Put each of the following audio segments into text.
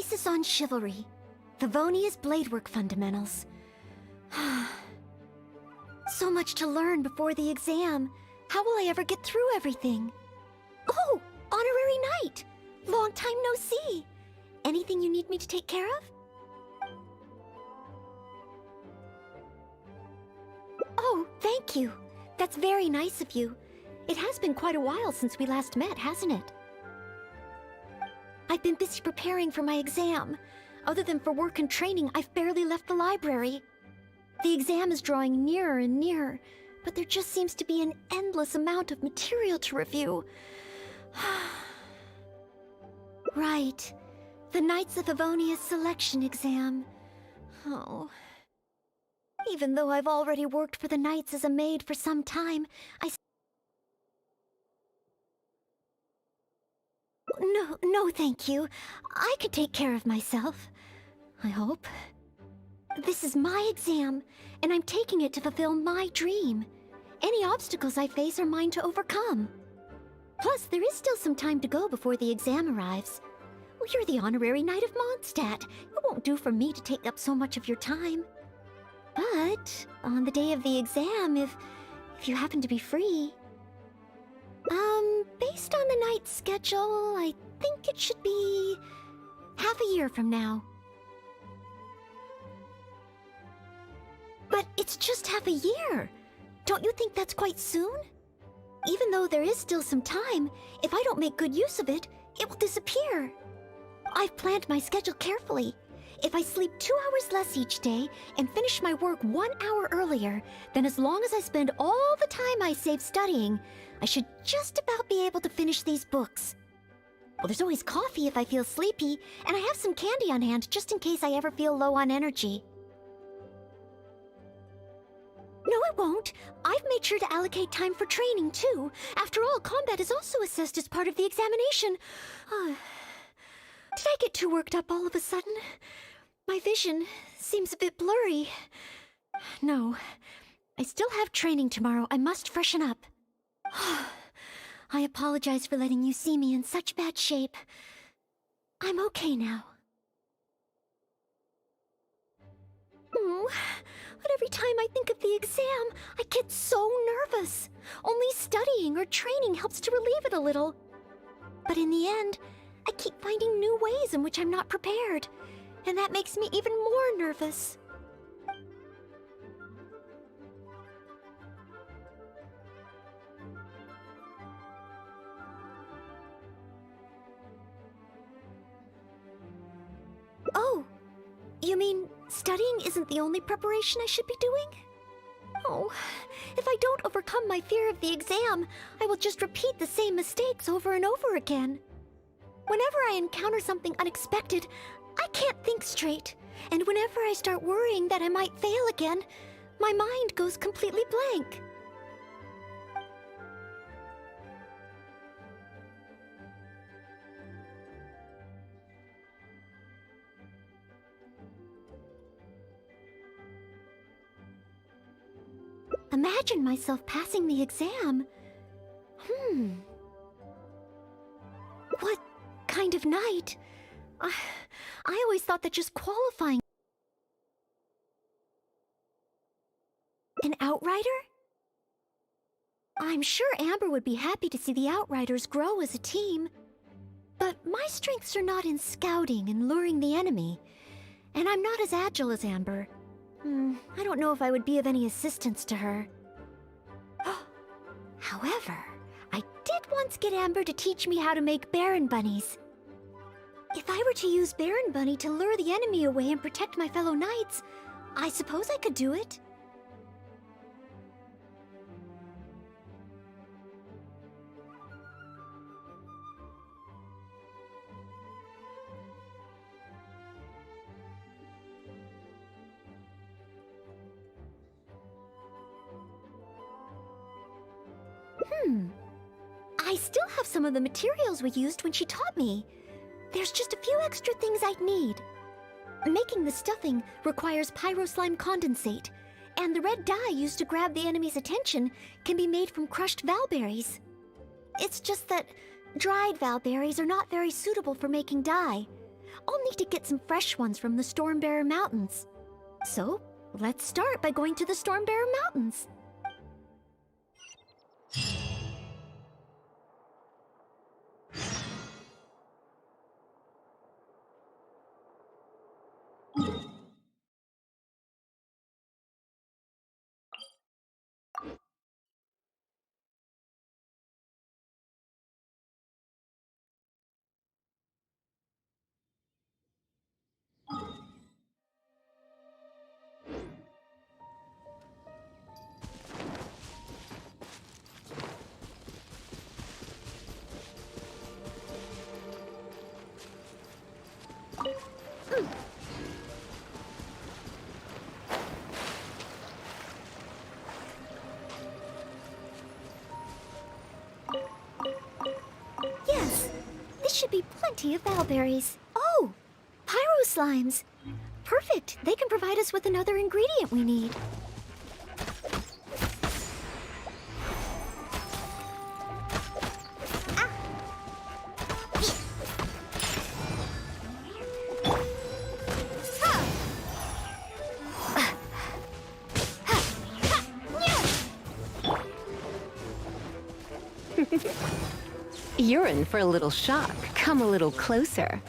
thesis on chivalry. Favonia's bladework fundamentals. So much to learn before the exam. How will I ever get through everything? Oh, honorary knight! Long time no see. Anything you need me to take care of? Oh, thank you. That's very nice of you. It has been quite a while since we last met, hasn't it? I've been busy preparing for my exam. Other than for work and training, I've barely left the library. The exam is drawing nearer and nearer, but there just seems to be an endless amount of material to review. Right. The Knights of Favonia's selection exam. Oh. Even though I've already worked for the Knights as a maid for some time, No, thank you. I could take care of myself. I hope. This is my exam, and I'm taking it to fulfill my dream. Any obstacles I face are mine to overcome. Plus, there is still some time to go before the exam arrives. Well, you're the honorary knight of Mondstadt. It won't do for me to take up so much of your time. But on the day of the exam, if you happen to be free... based on the night's schedule, I think it should be half a year from now. But it's just half a year. Don't you think that's quite soon? Even though there is still some time, if I don't make good use of it, it will disappear. I've planned my schedule carefully. If I sleep 2 hours less each day and finish my work 1 hour earlier, then as long as I spend all the time I save studying, I should just about be able to finish these books. Well, there's always coffee if I feel sleepy, and I have some candy on hand just in case I ever feel low on energy. No, it won't. I've made sure to allocate time for training, too. After all, combat is also assessed as part of the examination. Did I get too worked up all of a sudden? My vision seems a bit blurry. No, I still have training tomorrow. I must freshen up. I apologize for letting you see me in such bad shape. I'm okay now. But every time I think of the exam, I get so nervous. Only studying or training helps to relieve it a little. But in the end, I keep finding new ways in which I'm not prepared, and that makes me even more nervous. Oh, you mean studying isn't the only preparation I should be doing? Oh, if I don't overcome my fear of the exam, I will just repeat the same mistakes over and over again. Whenever I encounter something unexpected, I can't think straight. And whenever I start worrying that I might fail again, my mind goes completely blank. Imagine myself passing the exam. What kind of knight? I always thought that just qualifying... An outrider? I'm sure Amber would be happy to see the Outriders grow as a team. But my strengths are not in scouting and luring the enemy. And I'm not as agile as Amber. I don't know if I would be of any assistance to her. However, I did once get Amber to teach me how to make Baron Bunnies. If I were to use Baron Bunny to lure the enemy away and protect my fellow knights, I suppose I could do it. I still have some of the materials we used when she taught me. There's just a few extra things I'd need. Making the stuffing requires pyroslime condensate, and the red dye used to grab the enemy's attention can be made from crushed valberries. It's just that dried valberries are not very suitable for making dye. I'll need to get some fresh ones from the Stormbearer Mountains. So, let's start by going to the Stormbearer Mountains. Yes, this should be plenty of valberries. Oh, pyro slimes. Perfect. They can provide us with another ingredient we need. You're in for a little shock. Come a little closer.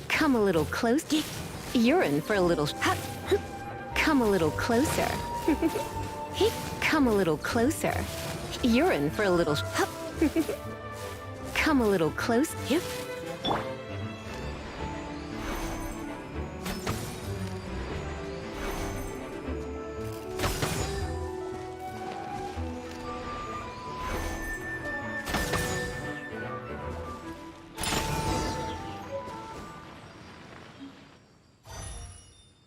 Come a little close. You're in for a little. Come a little closer. Come a little closer. You're in for a little. Come a little close.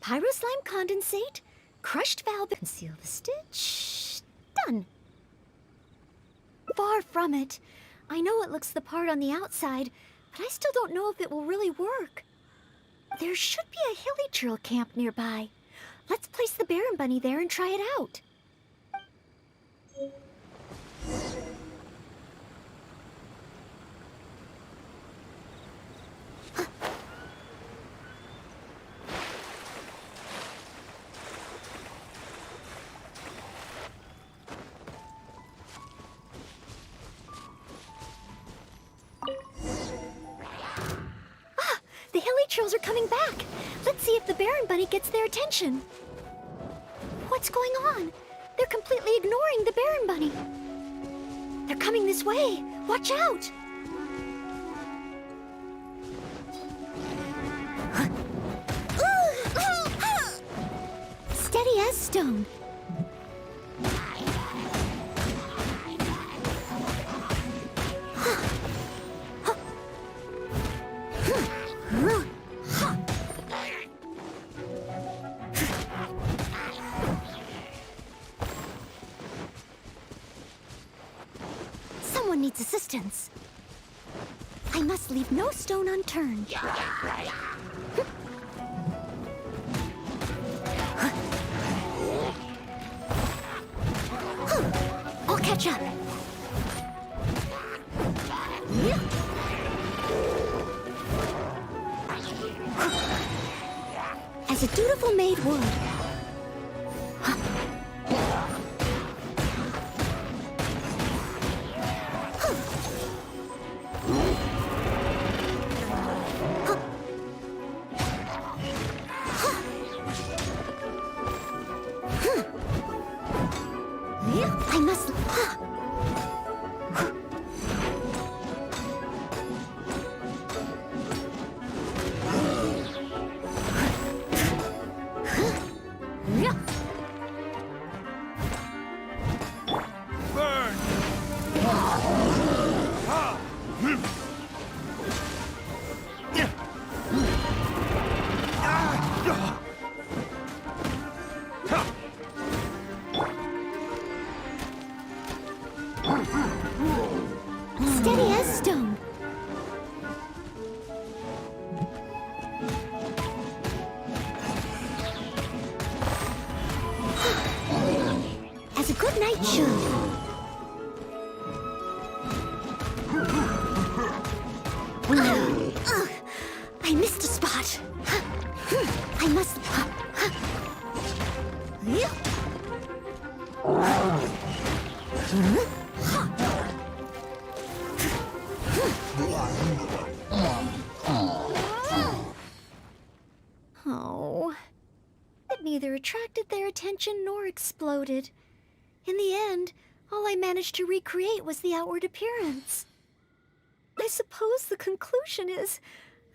Pyro slime condensate, crushed valve, conceal the stitch. Done. Far from it. I know it looks the part on the outside, but I still don't know if it will really work. There should be a hilly trail camp nearby. Let's place the Baron Bunny there and try it out. The hilly trails are coming back. Let's see if the Baron Bunny gets their attention. What's going on? They're completely ignoring the Baron Bunny. They're coming this way. Watch out! Steady as stone. Someone needs assistance. I must leave no stone unturned. I'll catch up. As a dutiful maid would. I must... Steady as stone. As a good knight should. Oh, it neither attracted their attention nor exploded. In the end, all I managed to recreate was the outward appearance. I suppose the conclusion is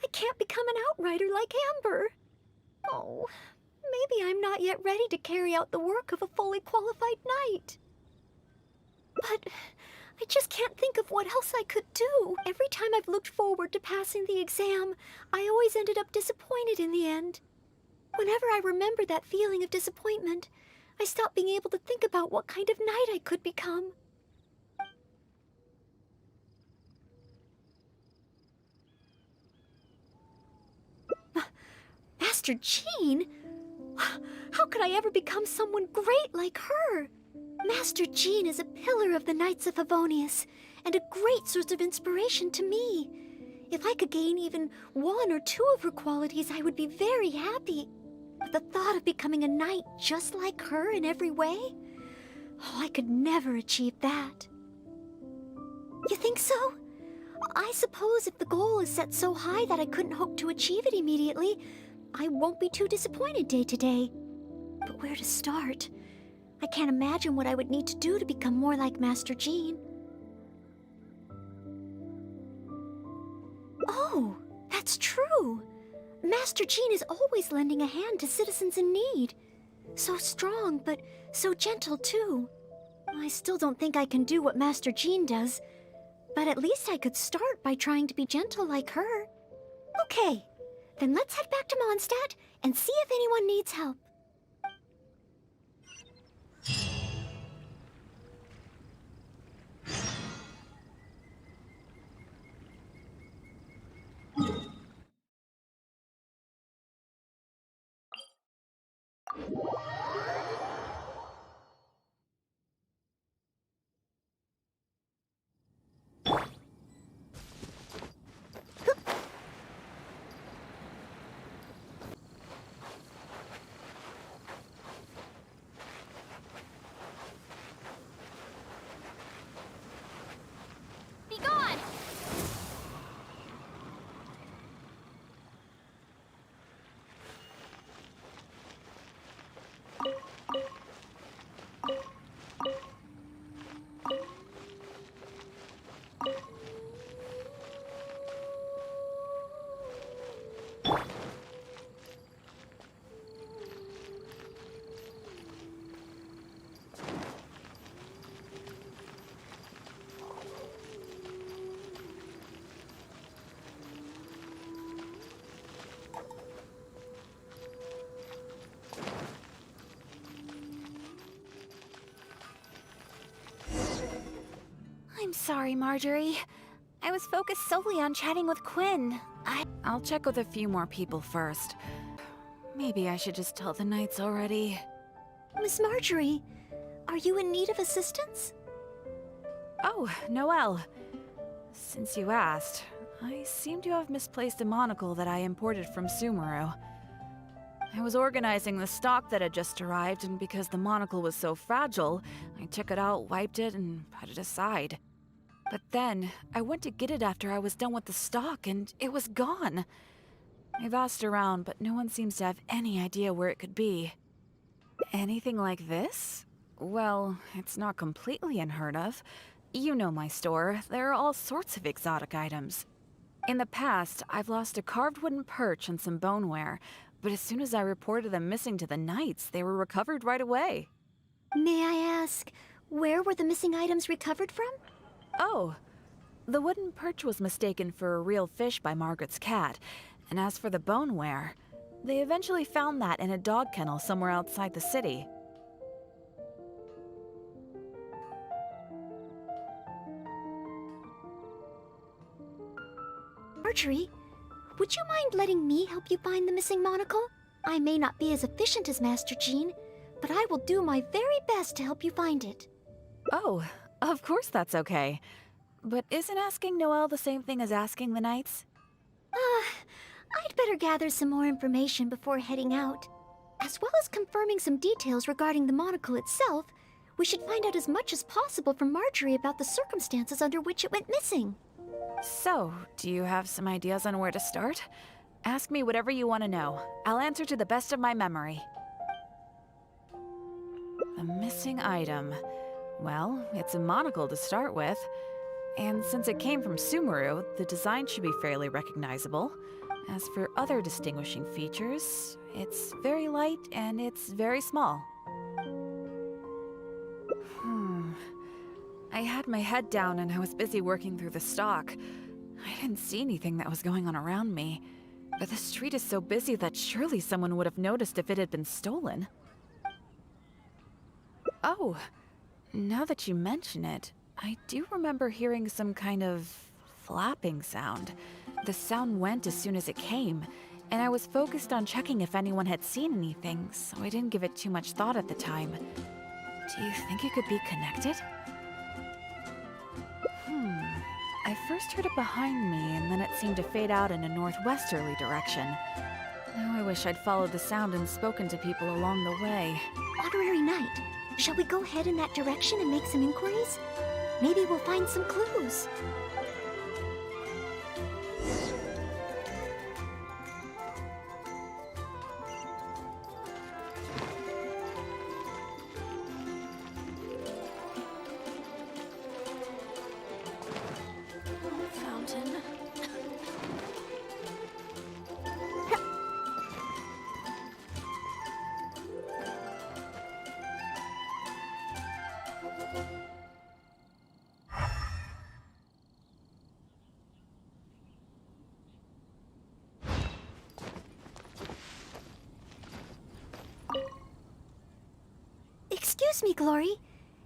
I can't become an outrider like Amber. Oh, maybe I'm not yet ready to carry out the work of a fully qualified knight. But I just can't think of what else I could do. Every time I've looked forward to passing the exam, I always ended up disappointed in the end. Whenever I remember that feeling of disappointment, I stop being able to think about what kind of knight I could become. Master Jean? How could I ever become someone great like her? Master Jean is a pillar of the Knights of Favonius, and a great source of inspiration to me. If I could gain even one or two of her qualities, I would be very happy. But the thought of becoming a knight just like her in every way? Oh, I could never achieve that. You think so? I suppose if the goal is set so high that I couldn't hope to achieve it immediately, I won't be too disappointed day to day. But where to start? I can't imagine what I would need to do to become more like Master Jean. Oh, that's true. Master Jean is always lending a hand to citizens in need. So strong, but so gentle too. I still don't think I can do what Master Jean does, but at least I could start by trying to be gentle like her. Okay, then let's head back to Mondstadt and see if anyone needs help. Be gone! I'm sorry, Marjorie. I was focused solely on chatting with Quinn. I'll check with a few more people first. Maybe I should just tell the knights already. Miss Marjorie, are you in need of assistance? Oh, Noelle. Since you asked, I seem to have misplaced a monocle that I imported from Sumeru. I was organizing the stock that had just arrived, and because the monocle was so fragile, I took it out, wiped it, and put it aside. But then, I went to get it after I was done with the stock, and it was gone. I've asked around, but no one seems to have any idea where it could be. Anything like this? Well, it's not completely unheard of. You know my store. There are all sorts of exotic items. In the past, I've lost a carved wooden perch and some boneware, but as soon as I reported them missing to the knights, they were recovered right away. May I ask, where were the missing items recovered from? Oh, the wooden perch was mistaken for a real fish by Margaret's cat, and as for the boneware, they eventually found that in a dog kennel somewhere outside the city. Marjorie, would you mind letting me help you find the missing monocle? I may not be as efficient as Master Jean, but I will do my very best to help you find it. Oh, of course that's okay. But isn't asking Noelle the same thing as asking the knights? I'd better gather some more information before heading out. As well as confirming some details regarding the monocle itself, we should find out as much as possible from Marjorie about the circumstances under which it went missing. So, do you have some ideas on where to start? Ask me whatever you want to know. I'll answer to the best of my memory. A missing item. Well, it's a monocle to start with. And since it came from Sumeru, the design should be fairly recognizable. As for other distinguishing features, it's very light and it's very small. I had my head down and I was busy working through the stock. I didn't see anything that was going on around me. But the street is so busy that surely someone would have noticed if it had been stolen. Oh, now that you mention it, I do remember hearing some kind of flapping sound. The sound went as soon as it came, and I was focused on checking if anyone had seen anything, so I didn't give it too much thought at the time. Do you think it could be connected? I first heard it behind me, and then it seemed to fade out in a northwesterly direction. Now I wish I'd followed the sound and spoken to people along the way. Honorary Knight, shall we go head in that direction and make some inquiries? Maybe we'll find some clues. Fountain. Excuse me, Glory.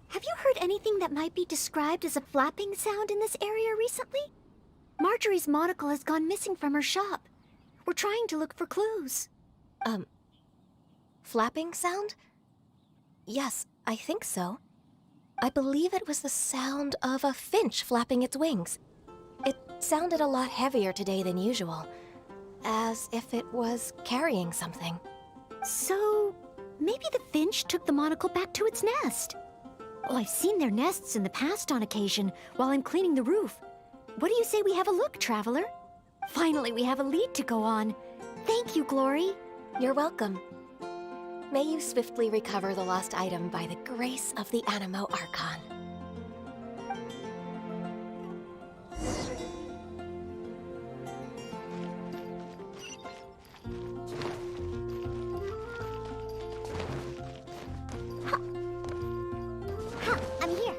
Have you heard anything that might be described as a flapping sound in this area recently? Marjorie's monocle has gone missing from her shop. We're trying to look for clues. Flapping sound? Yes, I think so. I believe it was the sound of a finch flapping its wings. It sounded a lot heavier today than usual, as if it was carrying something. So, maybe the finch took the monocle back to its nest. Oh, I've seen their nests in the past on occasion while I'm cleaning the roof. What do you say we have a look, Traveler? Finally, we have a lead to go on. Thank you, Glory. You're welcome. May you swiftly recover the lost item by the grace of the Animo Archon. I'm here.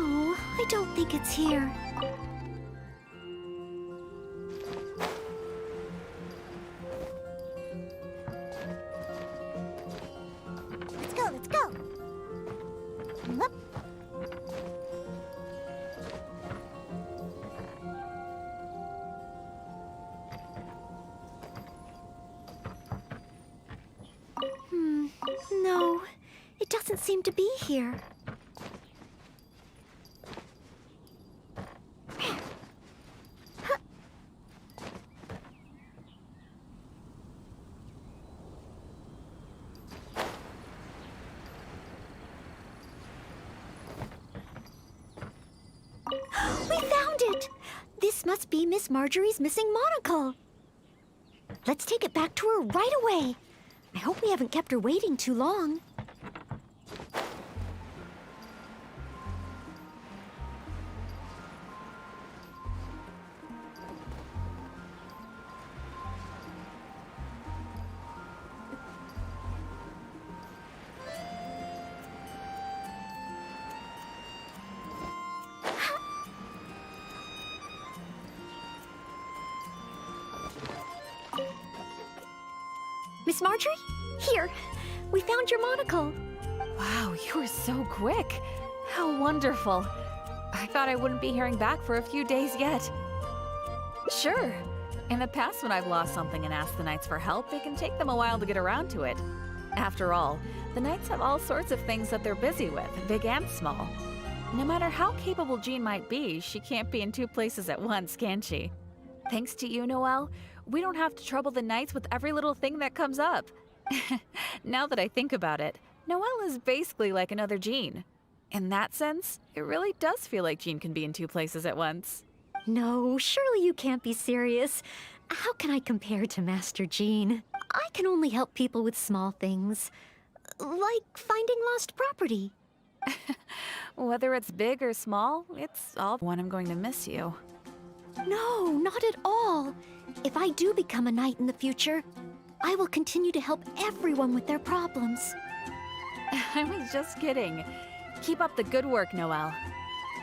Oh, I don't think it's here. Let's go, let's go. Whoop. No, it doesn't seem to be here. We found it! This must be Miss Marjorie's missing monocle. Let's take it back to her right away. I hope we haven't kept her waiting too long. Miss Marjorie? Here, we found your monocle. Wow, you were so quick. How wonderful. I thought I wouldn't be hearing back for a few days yet. Sure. In the past, when I've lost something and asked the Knights for help, it can take them a while to get around to it. After all, the Knights have all sorts of things that they're busy with, big and small. No matter how capable Jean might be, she can't be in two places at once, can she? Thanks to you, Noelle, we don't have to trouble the Knights with every little thing that comes up. Now that I think about it, Noelle is basically like another Jean. In that sense, it really does feel like Jean can be in two places at once. No, surely you can't be serious. How can I compare to Master Jean? I can only help people with small things, like finding lost property. Whether it's big or small, it's all one. I'm going to miss you. No, not at all. If I do become a knight in the future, I will continue to help everyone with their problems. I was just kidding. Keep up the good work, Noelle.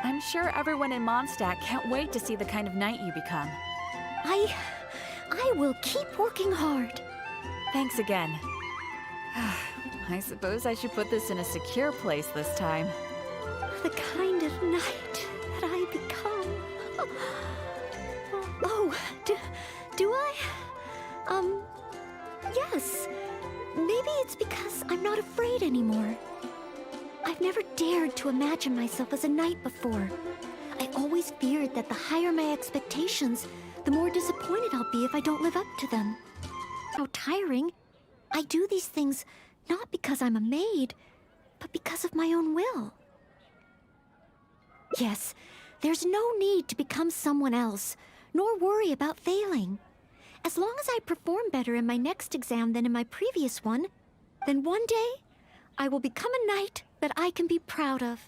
I'm sure everyone in Mondstadt can't wait to see the kind of knight you become. I will keep working hard. Thanks again. I suppose I should put this in a secure place this time. The kind of knight that I become. Oh, do I? Yes. Maybe it's because I'm not afraid anymore. I've never dared to imagine myself as a knight before. I always feared that the higher my expectations, the more disappointed I'll be if I don't live up to them. How tiring. I do these things not because I'm a maid, but because of my own will. Yes, there's no need to become someone else, nor worry about failing. As long as I perform better in my next exam than in my previous one, then one day, I will become a knight that I can be proud of.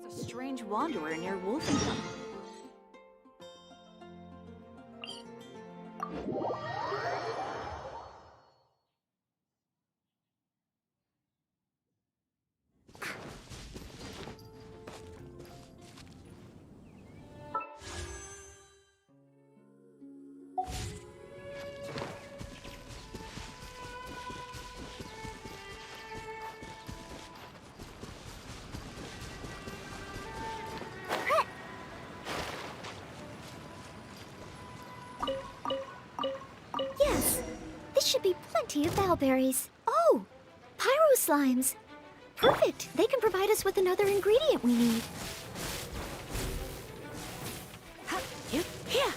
It's a strange wanderer near Wolfenham. Yes, this should be plenty of bowberries. Oh, pyro slimes. Perfect. They can provide us with another ingredient we need. Here.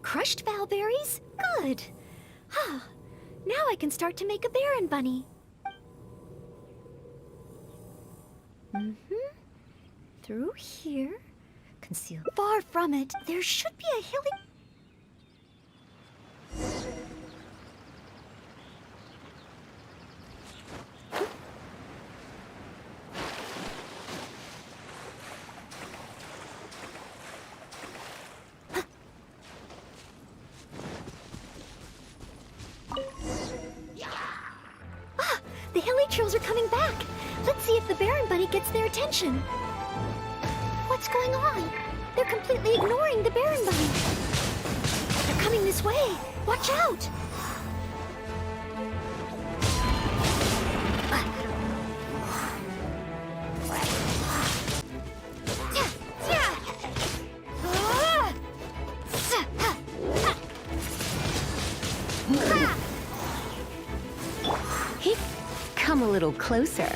Crushed bowberries? Good. Now I can start to make a Baron bunny. Through here. Concealed. Far from it, there should be a hilly... The hilly trolls are coming back. Let's see if the Baron bunny gets their attention. What's going on? They're completely ignoring the Baron bunny. They're coming this way. Watch out! Come a little closer.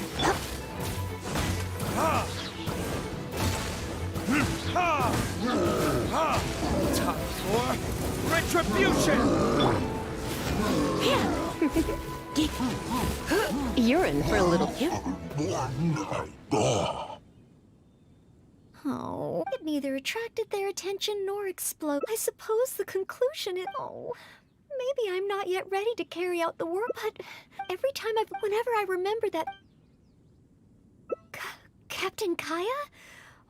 Time for retribution! You're in for a little... Oh, it neither attracted their attention nor exploded. I suppose the conclusion is... Oh, maybe I'm not yet ready to carry out the work, but whenever I remember that... Captain Kaya?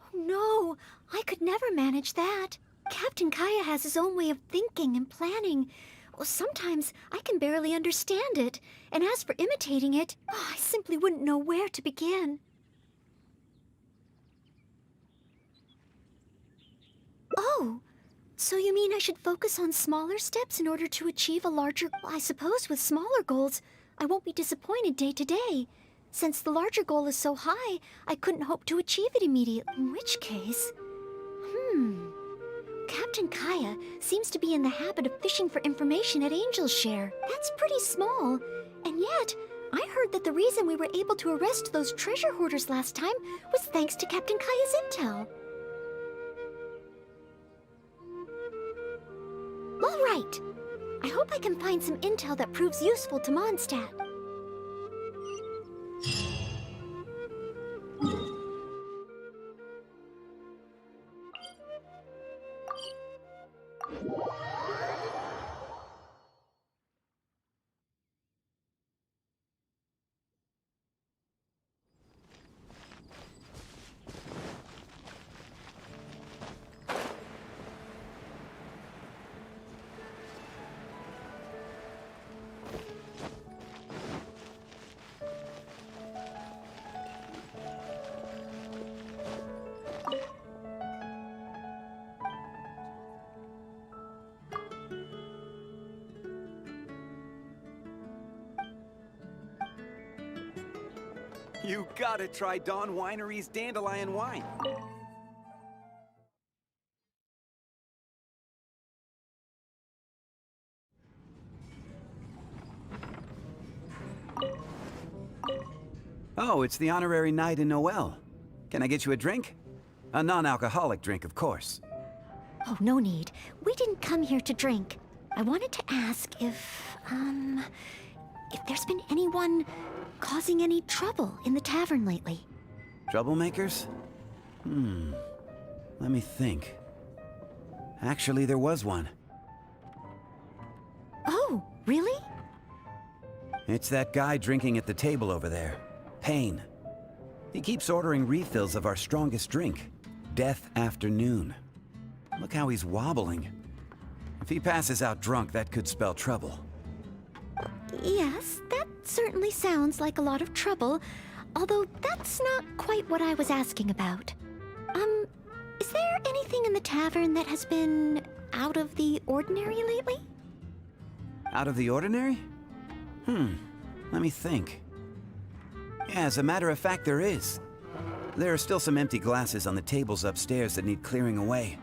Oh, no, I could never manage that. Captain Kaya has his own way of thinking and planning. Well, sometimes I can barely understand it. And as for imitating it, I simply wouldn't know where to begin. Oh, so you mean I should focus on smaller steps in order to achieve a larger... I suppose with smaller goals, I won't be disappointed day to day. Since the larger goal is so high, I couldn't hope to achieve it immediately. In which case... Captain Kaya seems to be in the habit of fishing for information at Angel's Share. That's pretty small. And yet, I heard that the reason we were able to arrest those treasure hoarders last time was thanks to Captain Kaya's intel. All right. I hope I can find some intel that proves useful to Mondstadt. You gotta try Dawn Winery's Dandelion Wine. Oh, it's the honorary night in Noelle. Can I get you a drink? A non-alcoholic drink, of course. Oh, no need. We didn't come here to drink. I wanted to ask if there's been anyone causing any trouble in the tavern lately. Troublemakers? Let me think. Actually, there was one. Oh, really? It's that guy drinking at the table over there. Payne. He keeps ordering refills of our strongest drink, Death Afternoon. Look how he's wobbling. If he passes out drunk, that could spell trouble. Yes, that certainly sounds like a lot of trouble, although that's not quite what I was asking about. Is there anything in the tavern that has been out of the ordinary lately? Out of the ordinary? Let me think. Yeah, as a matter of fact, there is. There are still some empty glasses on the tables upstairs that need clearing away.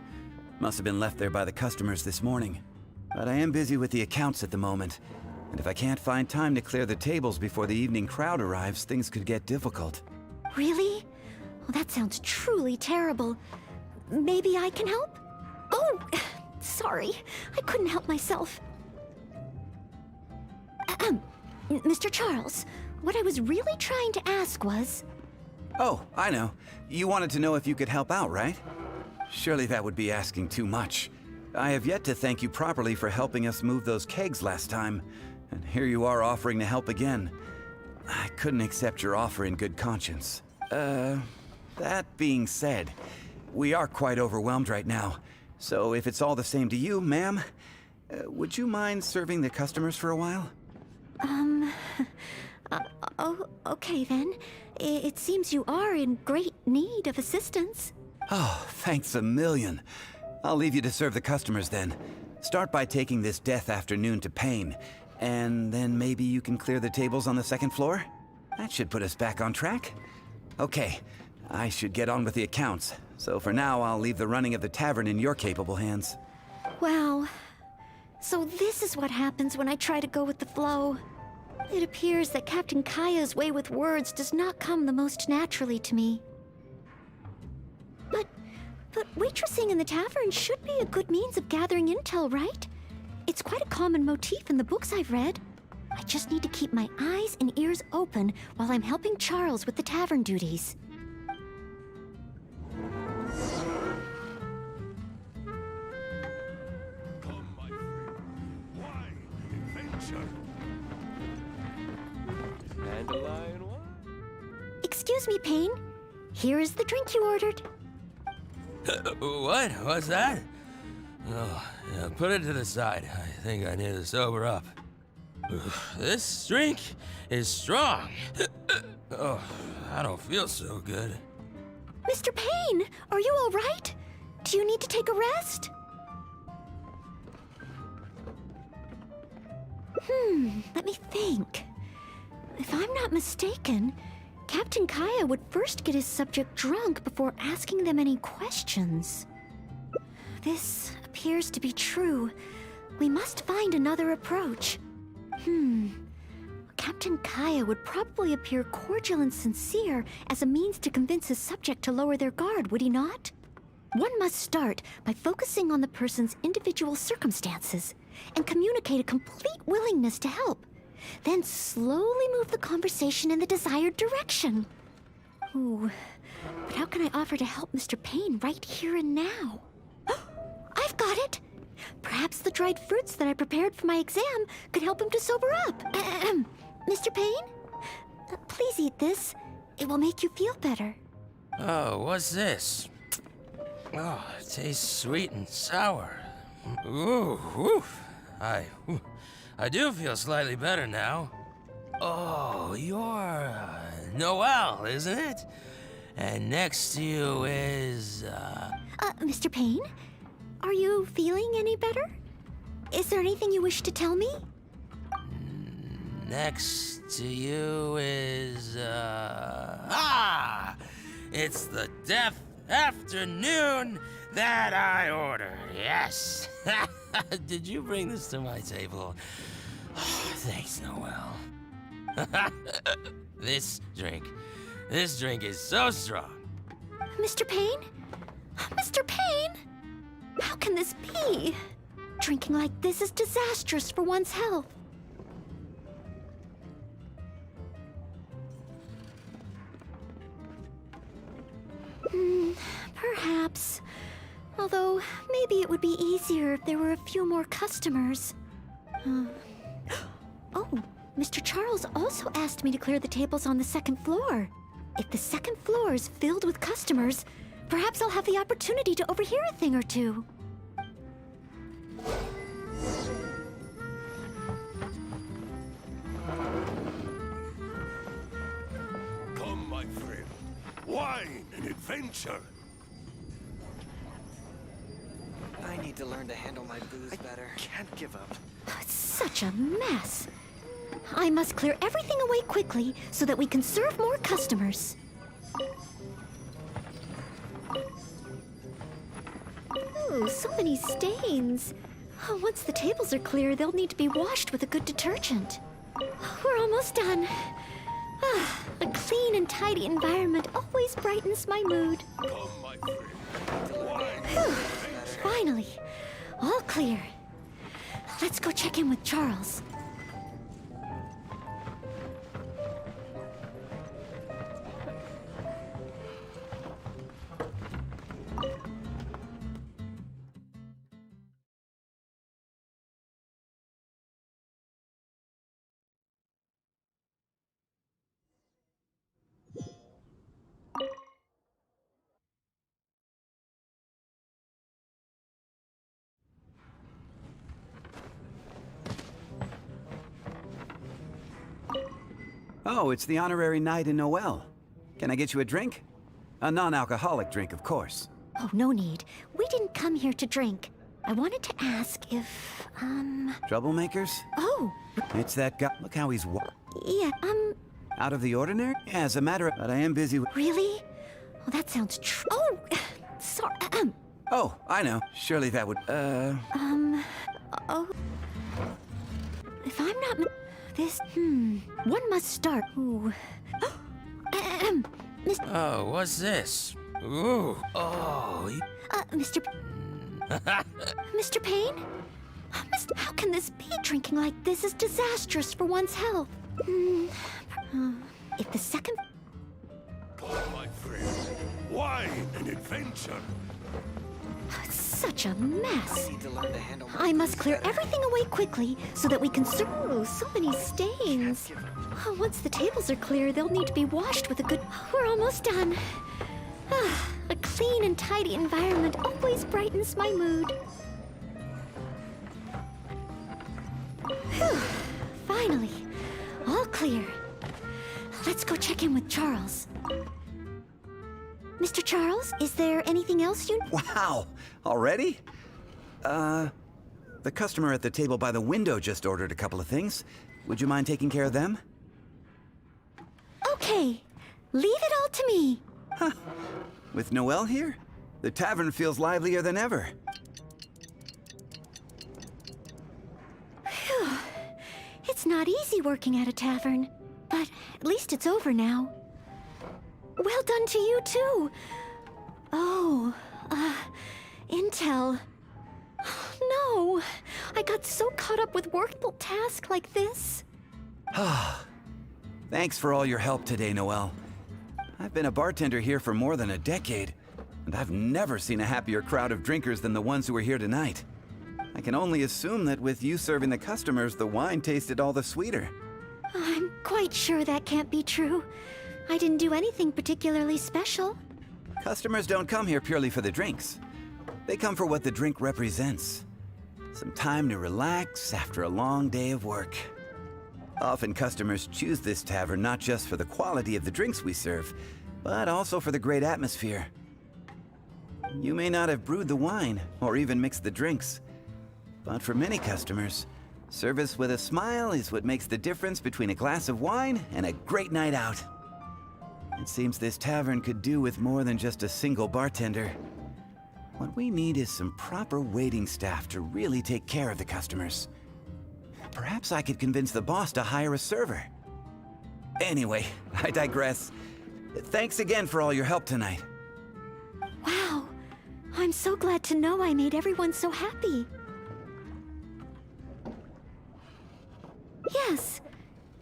Must have been left there by the customers this morning. But I am busy with the accounts at the moment. And if I can't find time to clear the tables before the evening crowd arrives, things could get difficult. Really? Well, that sounds truly terrible. Maybe I can help? Oh, sorry. I couldn't help myself. Mr. Charles, what I was really trying to ask was... Oh, I know. You wanted to know if you could help out, right? Surely that would be asking too much. I have yet to thank you properly for helping us move those kegs last time. And here you are offering to help again. I couldn't accept your offer in good conscience. That being said, we are quite overwhelmed right now. So if it's all the same to you, ma'am, would you mind serving the customers for a while? Oh, okay then. It seems you are in great need of assistance. Oh, thanks a million. I'll leave you to serve the customers then. Start by taking this Death Afternoon to Payne, and then maybe you can clear the tables on the second floor? That should put us back on track. Okay, I should get on with the accounts, so for now I'll leave the running of the tavern in your capable hands. Wow. So this is what happens when I try to go with the flow. It appears that Captain Kaya's way with words does not come the most naturally to me. But waitressing in the tavern should be a good means of gathering intel, right? It's quite a common motif in the books I've read. I just need to keep my eyes and ears open while I'm helping Charles with the tavern duties. Come, my friend. Wine and adventure. Dandelion wine? Excuse me, Payne. Here is the drink you ordered. What? What's that? Oh, yeah, put it to the side. I think I need to sober up. This drink is strong. Oh, I don't feel so good. Mr. Payne, are you all right? Do you need to take a rest? Let me think. If I'm not mistaken, Captain Kaya would first get his subject drunk before asking them any questions. This appears to be true. We must find another approach. Captain Kaya would probably appear cordial and sincere as a means to convince his subject to lower their guard, would he not? One must start by focusing on the person's individual circumstances and communicate a complete willingness to help. Then slowly move the conversation in the desired direction. Ooh, but how can I offer to help Mr. Payne right here and now? I've got it! Perhaps the dried fruits that I prepared for my exam could help him to sober up. Mr. Payne? Please eat this. It will make you feel better. Oh, what's this? Oh, it tastes sweet and sour. Ooh, woof. I do feel slightly better now. Oh, you're Noelle, isn't it? And next to you is, Mr. Payne? Are you feeling any better? Is there anything you wish to tell me? Next to you is, it's the deaf afternoon that I ordered, yes. Did you bring this to my table? Thanks, Noelle. This drink is so strong. Mr. Payne? Mr. Payne? How can this be? Drinking like this is disastrous for one's health. Perhaps. Although, maybe it would be easier if there were a few more customers. Oh, Mr. Charles also asked me to clear the tables on the second floor. If the second floor is filled with customers, perhaps I'll have the opportunity to overhear a thing or two. Come, my friend. Wine and adventure. I need to learn to handle my booze better. I can't give up. It's such a mess. I must clear everything away quickly so that we can serve more customers. Oh, so many stains. Oh, once the tables are clear, they'll need to be washed with a good detergent. We're almost done. A clean and tidy environment always brightens my mood. Come, my friend. Wine and Whew. adventure. Finally, all clear. Let's go check in with Charles. Oh, it's the honorary knight in Noelle. Can I get you a drink? A non-alcoholic drink, of course. Oh, no need. We didn't come here to drink. I wanted to ask if, Troublemakers? Oh, It's that guy. Look how he's yeah, out of the ordinary? Yeah, as a matter of... But I am busy with... really? Well, that sounds Oh, sorry, Oh, I know. Surely that would... oh. If I'm not One must start. Ooh. Miss, Oh, what's this? Ooh. Oh. Mr. Mr. Payne? How can this be? Drinking like this is disastrous for one's health. If the second... My friend, wine and adventure. Such a mess. I need to learn to handle my I must booze clear better. everything away quickly so that we can Oh, so many stains. Oh, once the tables are clear, they'll need to be washed with a good... We're almost done. A clean and tidy environment always brightens my mood. Whew. Finally, all clear. Let's go check in with Charles. Mr. Charles, is there anything else you... Wow! Already? The customer at the table by the window just ordered a couple of things. Would you mind taking care of them? Okay, leave it all to me. With Noelle here, the tavern feels livelier than ever. Phew. It's not easy working at a tavern, but at least it's over now. Well done to you, too. Oh, intel. No, I got so caught up with workable tasks like this. Thanks for all your help today, Noelle. I've been a bartender here for more than a decade, and I've never seen a happier crowd of drinkers than the ones who are here tonight. I can only assume that with you serving the customers, the wine tasted all the sweeter. I'm quite sure that can't be true. I didn't do anything particularly special. Customers don't come here purely for the drinks. They come for what the drink represents. Some time to relax after a long day of work. Often customers choose this tavern not just for the quality of the drinks we serve, but also for the great atmosphere. You may not have brewed the wine or even mixed the drinks, but for many customers, service with a smile is what makes the difference between a glass of wine and a great night out. It seems this tavern could do with more than just a single bartender. What we need is some proper waiting staff to really take care of the customers. Perhaps I could convince the boss to hire a server. Anyway, I digress. Thanks again for all your help tonight. Wow, I'm so glad to know I made everyone so happy. Yes,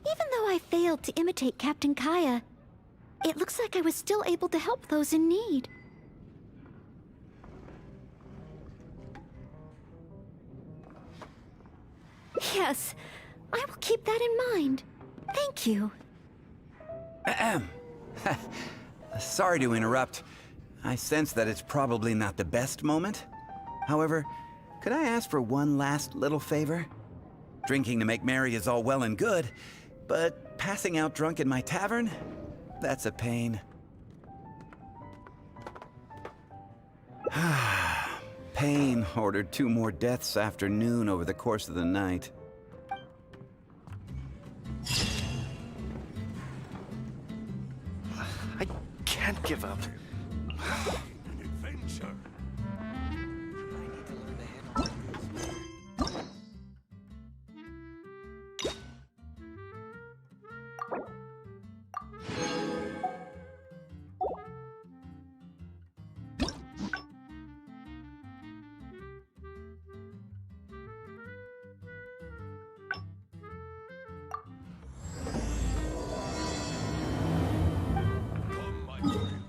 even though I failed to imitate Captain Kaya, it looks like I was still able to help those in need. Yes, I will keep that in mind. Thank you. Ahem. Sorry to interrupt. I sense that it's probably not the best moment. However, could I ask for one last little favor? Drinking to make merry is all well and good, but passing out drunk in my tavern? That's a pain. Payne ordered 2 more deaths after noon over the course of the night. I can't give up. An adventure. I need to learn to handle my booze better. Come, my friend.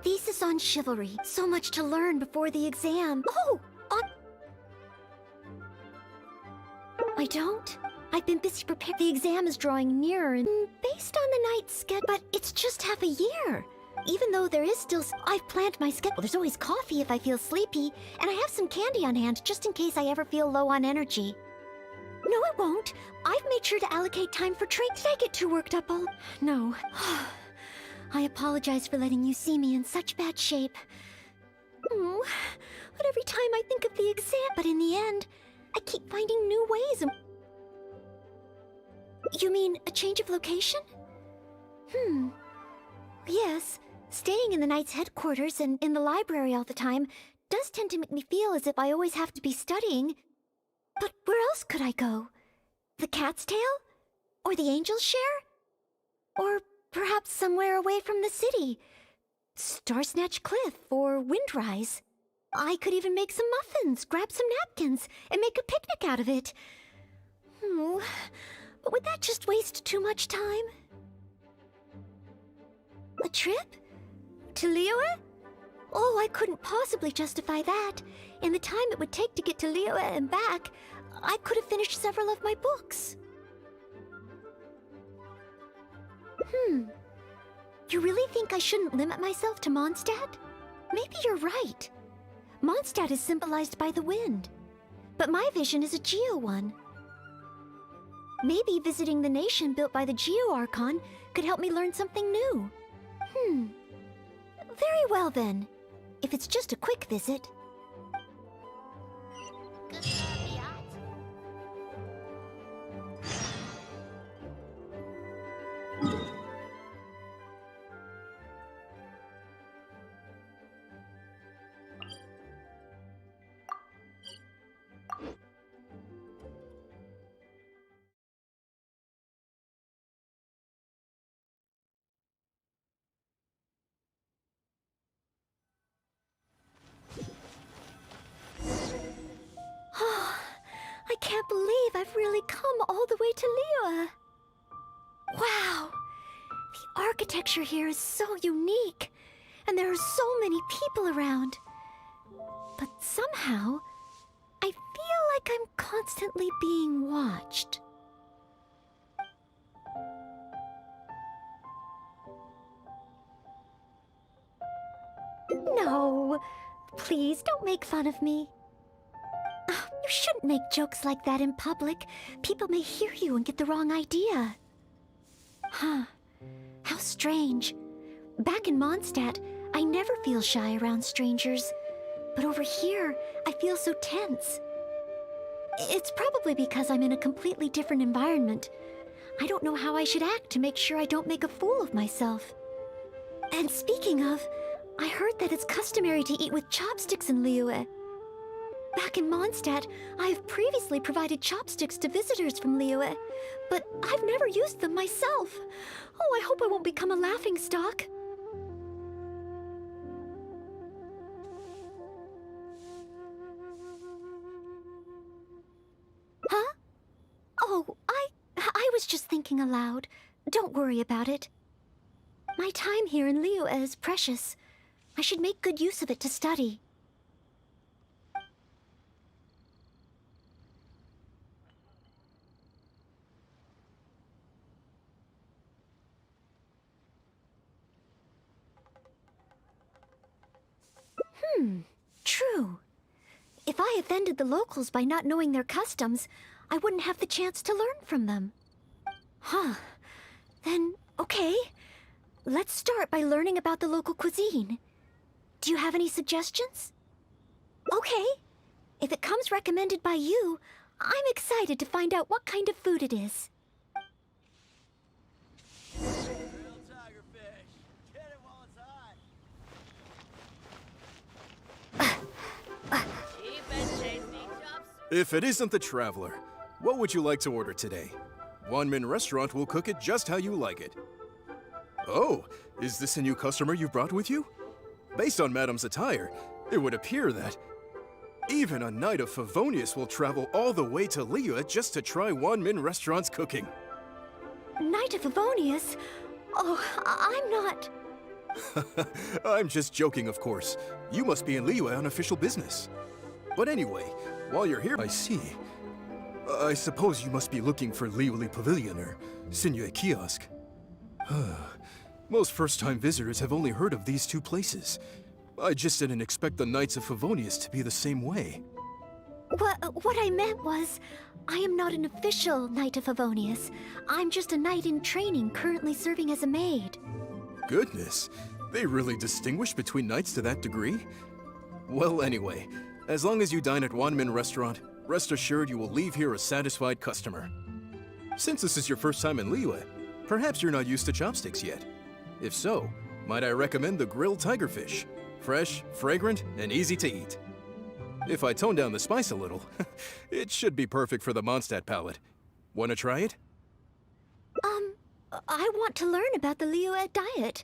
thesis on chivalry. So much to learn before the exam. Oh, I don't. I've been busy preparing. The exam is drawing nearer and based on the night's schedule, but it's just half a year. Even though there is still, I've planned my schedule. There's always coffee if I feel sleepy, and I have some candy on hand just in case I ever feel low on energy. No, it won't. I've made sure to allocate time for trade. Did I get too worked up all? No. I apologize for letting you see me in such bad shape. Oh, but every time I think of the exam, but in the end, I keep finding new ways. You mean a change of location? Yes, staying in the Knight's headquarters and in the library all the time does tend to make me feel as if I always have to be studying. But where else could I go? The Cat's Tail? Or the Angel's Share? Or perhaps somewhere away from the city? Starsnatch Cliff or Windrise? I could even make some muffins, grab some napkins, and make a picnic out of it. But would that just waste too much time? A trip? To Liyue? Oh, I couldn't possibly justify that. In the time it would take to get to Liyue and back, I could have finished several of my books. You really think I shouldn't limit myself to Mondstadt? Maybe you're right. Mondstadt is symbolized by the wind, but my vision is a Geo one. Maybe visiting the nation built by the Geo Archon could help me learn something new. Very well then. If it's just a quick visit. I can't believe I've really come all the way to Liyue. Wow! The architecture here is so unique, and there are so many people around. But somehow, I feel like I'm constantly being watched. No, please don't make fun of me. You shouldn't make jokes like that in public. People may hear you and get the wrong idea. How strange. Back in Mondstadt, I never feel shy around strangers. But over here, I feel so tense. It's probably because I'm in a completely different environment. I don't know how I should act to make sure I don't make a fool of myself. And speaking of, I heard that it's customary to eat with chopsticks in Liyue. Back in Mondstadt, I have previously provided chopsticks to visitors from Liyue, but I've never used them myself. Oh, I hope I won't become a laughingstock. Huh? Oh, I was just thinking aloud. Don't worry about it. My time here in Liyue is precious. I should make good use of it to study. True. If I offended the locals by not knowing their customs, I wouldn't have the chance to learn from them. Then, okay. Let's start by learning about the local cuisine. Do you have any suggestions? Okay. If it comes recommended by you, I'm excited to find out what kind of food it is. If it isn't the Traveler, what would you like to order today? One Min Restaurant will cook it just how you like it. Oh, is this a new customer you brought with you? Based on Madam's attire, it would appear that even a Knight of Favonius will travel all the way to Liyue just to try One Min Restaurant's cooking. Knight of Favonius? Oh, I'm not... I'm just joking, of course. You must be in Liyue on official business. But anyway, while you're here, I see. I suppose you must be looking for Liyue Pavilion or Sinyue Kiosk. Most first-time visitors have only heard of these two places. I just didn't expect the Knights of Favonius to be the same way. What I meant was, I am not an official Knight of Favonius. I'm just a knight in training currently serving as a maid. Goodness, they really distinguish between knights to that degree? Well, anyway, as long as you dine at Wanmin Restaurant, rest assured you will leave here a satisfied customer. Since this is your first time in Liyue, perhaps you're not used to chopsticks yet. If so, might I recommend the grilled tigerfish? Fresh, fragrant, and easy to eat. If I tone down the spice a little, it should be perfect for the Mondstadt palate. Wanna try it? I want to learn about the Liyue diet.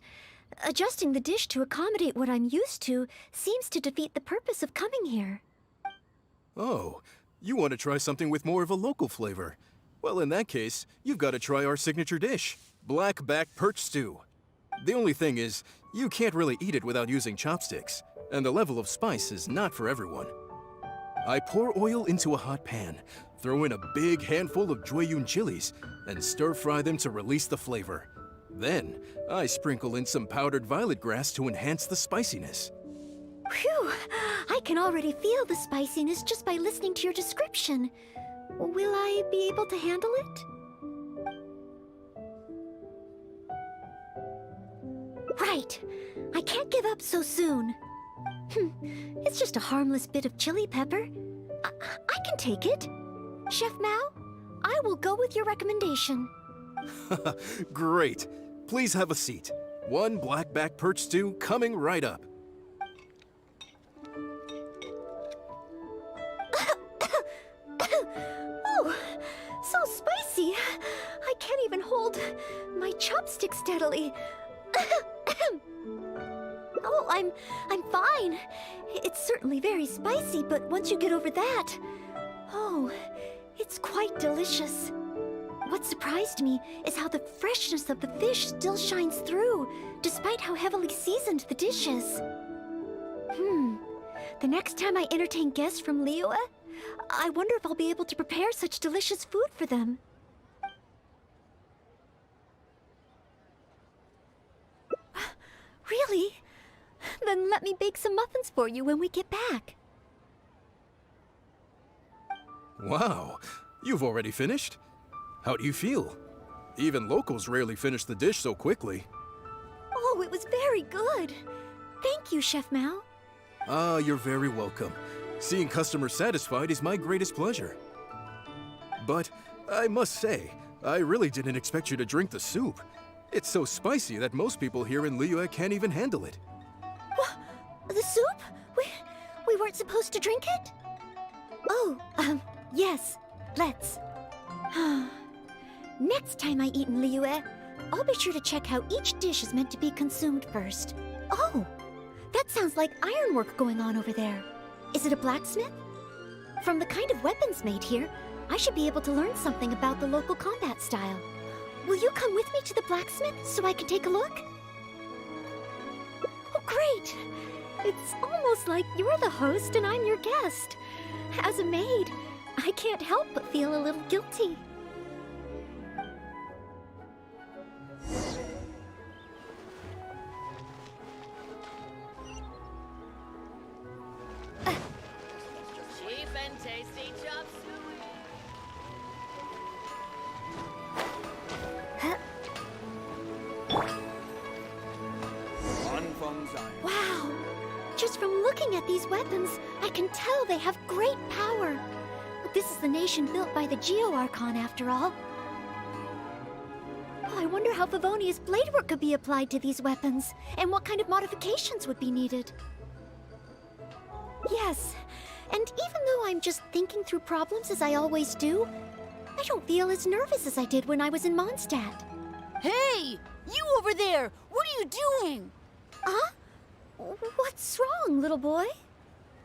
Adjusting the dish to accommodate what I'm used to seems to defeat the purpose of coming here. Oh, you want to try something with more of a local flavor? Well, in that case, you've got to try our signature dish, black back perch stew. The only thing is, you can't really eat it without using chopsticks, and the level of spice is not for everyone. I pour oil into a hot pan, throw in a big handful of Jueyun chilies, and stir-fry them to release the flavor. Then, I sprinkle in some powdered violet grass to enhance the spiciness. Phew! I can already feel the spiciness just by listening to your description. Will I be able to handle it? Right. I can't give up so soon. It's just a harmless bit of chili pepper. I can take it. Chef Mao, I will go with your recommendation. Great. Please have a seat. One black back perch stew coming right up. Oh, so spicy. I can't even hold my chopstick steadily. Oh, I'm fine. It's certainly very spicy, but once you get over that, oh, it's quite delicious. What surprised me is how the freshness of the fish still shines through, despite how heavily seasoned the dish is. The next time I entertain guests from Liyue, I wonder if I'll be able to prepare such delicious food for them. Really? Then let me bake some muffins for you when we get back. Wow, you've already finished? How do you feel? Even locals rarely finish the dish so quickly. Oh, it was very good. Thank you, Chef Mao. Ah, you're very welcome. Seeing customers satisfied is my greatest pleasure. But I must say, I really didn't expect you to drink the soup. It's so spicy that most people here in Liyue can't even handle it. What? The soup? We weren't supposed to drink it? Oh, yes. Let's. Next time I eat in Liyue, I'll be sure to check how each dish is meant to be consumed first. Oh, that sounds like ironwork going on over there. Is it a blacksmith? From the kind of weapons made here, I should be able to learn something about the local combat style. Will you come with me to the blacksmith so I can take a look? Oh, great! It's almost like you're the host and I'm your guest. As a maid, I can't help but feel a little guilty. Cheap and tasty chop suey. Wow! Just from looking at these weapons, I can tell they have great power. But this is the nation built by the Geo-Archon, after all. Oh, I wonder how Favonius bladework could be applied to these weapons, and what kind of modifications would be needed. Yes, and even though I'm just thinking through problems as I always do, I don't feel as nervous as I did when I was in Mondstadt. Hey! You over there! What are you doing? Huh? What's wrong, little boy?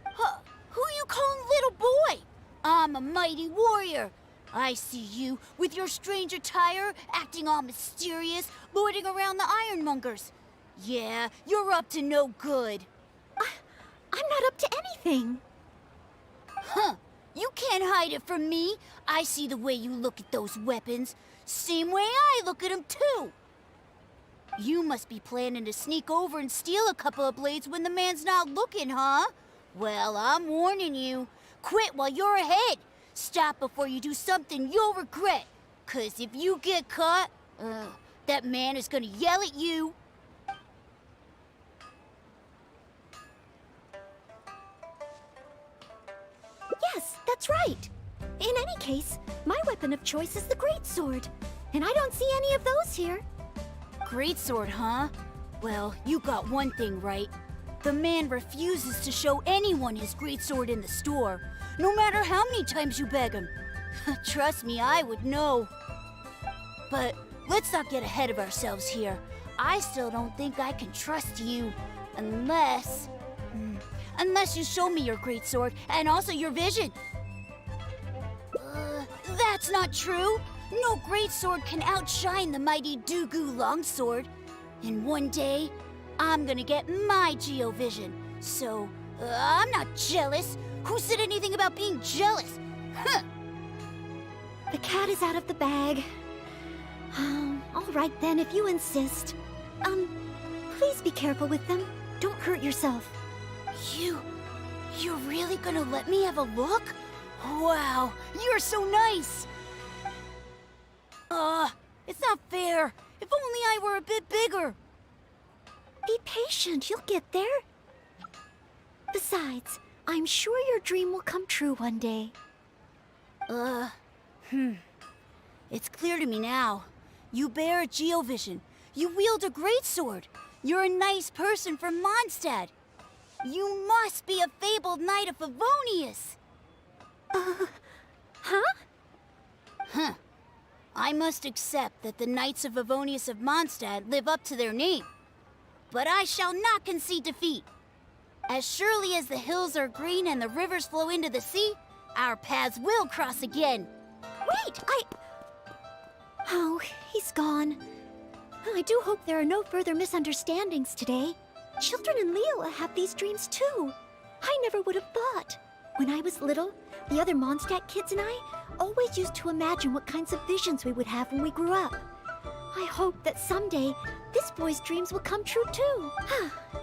Who you calling little boy? I'm a mighty warrior. I see you with your strange attire, acting all mysterious, lording around the ironmongers. Yeah, you're up to no good. I'm not up to anything. Huh. You can't hide it from me. I see the way you look at those weapons. Same way I look at them, too. You must be planning to sneak over and steal a couple of blades when the man's not looking, huh? Well, I'm warning you. Quit while you're ahead. Stop before you do something you'll regret. 'Cause if you get caught, that man is gonna yell at you. Yes, that's right. In any case, my weapon of choice is the greatsword. And I don't see any of those here. Greatsword, huh? Well, you got one thing right. The man refuses to show anyone his greatsword in the store, no matter how many times you beg him. Trust me, I would know. But let's not get ahead of ourselves here. I still don't think I can trust you, unless you show me your greatsword and also your vision. That's not true. No greatsword can outshine the mighty Dugu longsword. And one day, I'm gonna get my Geovision. So, I'm not jealous. Who said anything about being jealous? Huh. The cat is out of the bag. All right then, if you insist. Please be careful with them. Don't hurt yourself. You're really gonna let me have a look? Wow, you're so nice! It's not fair. If only I were a bit bigger. Be patient, you'll get there. Besides, I'm sure your dream will come true one day. It's clear to me now. You bear a Geovision. You wield a greatsword. You're a nice person from Mondstadt. You must be a fabled knight of Favonius. Huh? I must accept that the Knights of Favonius of Mondstadt live up to their name. But I shall not concede defeat. As surely as the hills are green and the rivers flow into the sea, our paths will cross again. Wait, Oh, he's gone. I do hope there are no further misunderstandings today. Children in Liyue have these dreams too. I never would have thought. When I was little, the other Mondstadt kids and I always used to imagine what kinds of visions we would have when we grew up. I hope that someday this boy's dreams will come true too.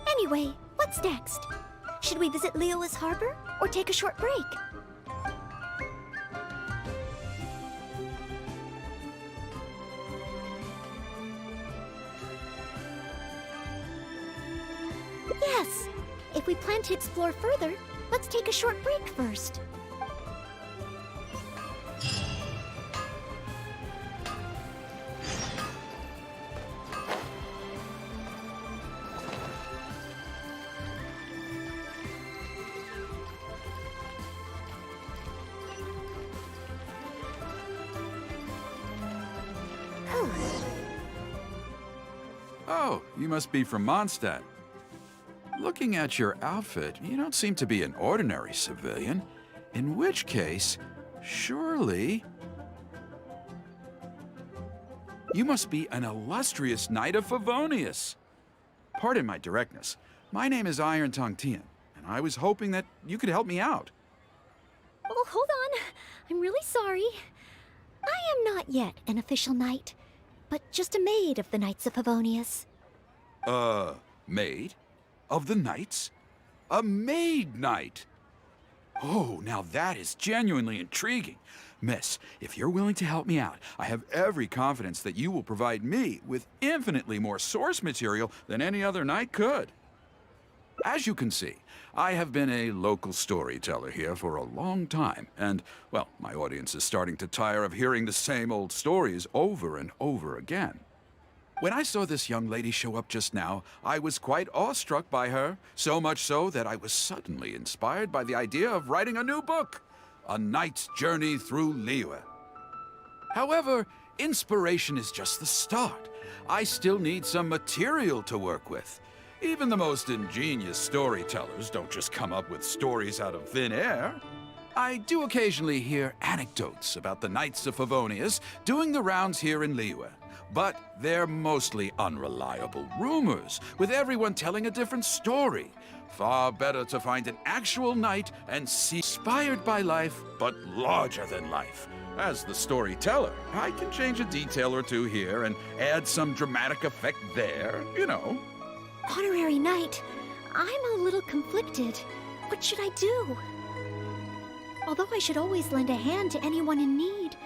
Anyway, what's next? Should we visit Liyue's harbor or take a short break? Yes. If we plan to explore further, let's take a short break first. Oh, you must be from Mondstadt. Looking at your outfit, you don't seem to be an ordinary civilian. In which case, surely... you must be an illustrious knight of Favonius. Pardon my directness. My name is Iron Tongue Tian, and I was hoping that you could help me out. Oh, hold on. I'm really sorry. I am not yet an official knight, but just a maid of the Knights of Favonius. Maid? Of the Knights? A maid knight? Oh, now that is genuinely intriguing. Miss, if you're willing to help me out, I have every confidence that you will provide me with infinitely more source material than any other knight could. As you can see, I have been a local storyteller here for a long time, and, well, my audience is starting to tire of hearing the same old stories over and over again. When I saw this young lady show up just now, I was quite awestruck by her, so much so that I was suddenly inspired by the idea of writing a new book, A Knight's Journey Through Liyue. However, inspiration is just the start. I still need some material to work with. Even the most ingenious storytellers don't just come up with stories out of thin air. I do occasionally hear anecdotes about the Knights of Favonius doing the rounds here in Liyue. But they're mostly unreliable rumors, with everyone telling a different story. Far better to find an actual knight and see inspired by life, but larger than life. As the storyteller, I can change a detail or two here and add some dramatic effect there, you know. Honorary Knight, I'm a little conflicted. What should I do? Although I should always lend a hand to anyone in need,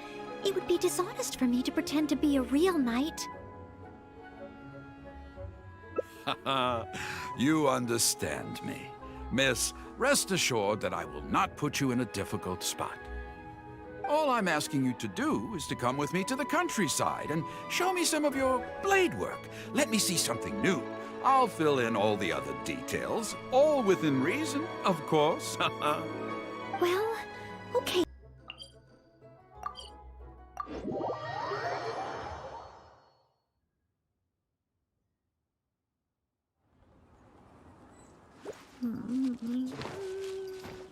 it would be dishonest for me to pretend to be a real knight. You understand me. Miss, rest assured that I will not put you in a difficult spot. All I'm asking you to do is to come with me to the countryside and show me some of your blade work. Let me see something new. I'll fill in all the other details, all within reason, of course. Well, okay.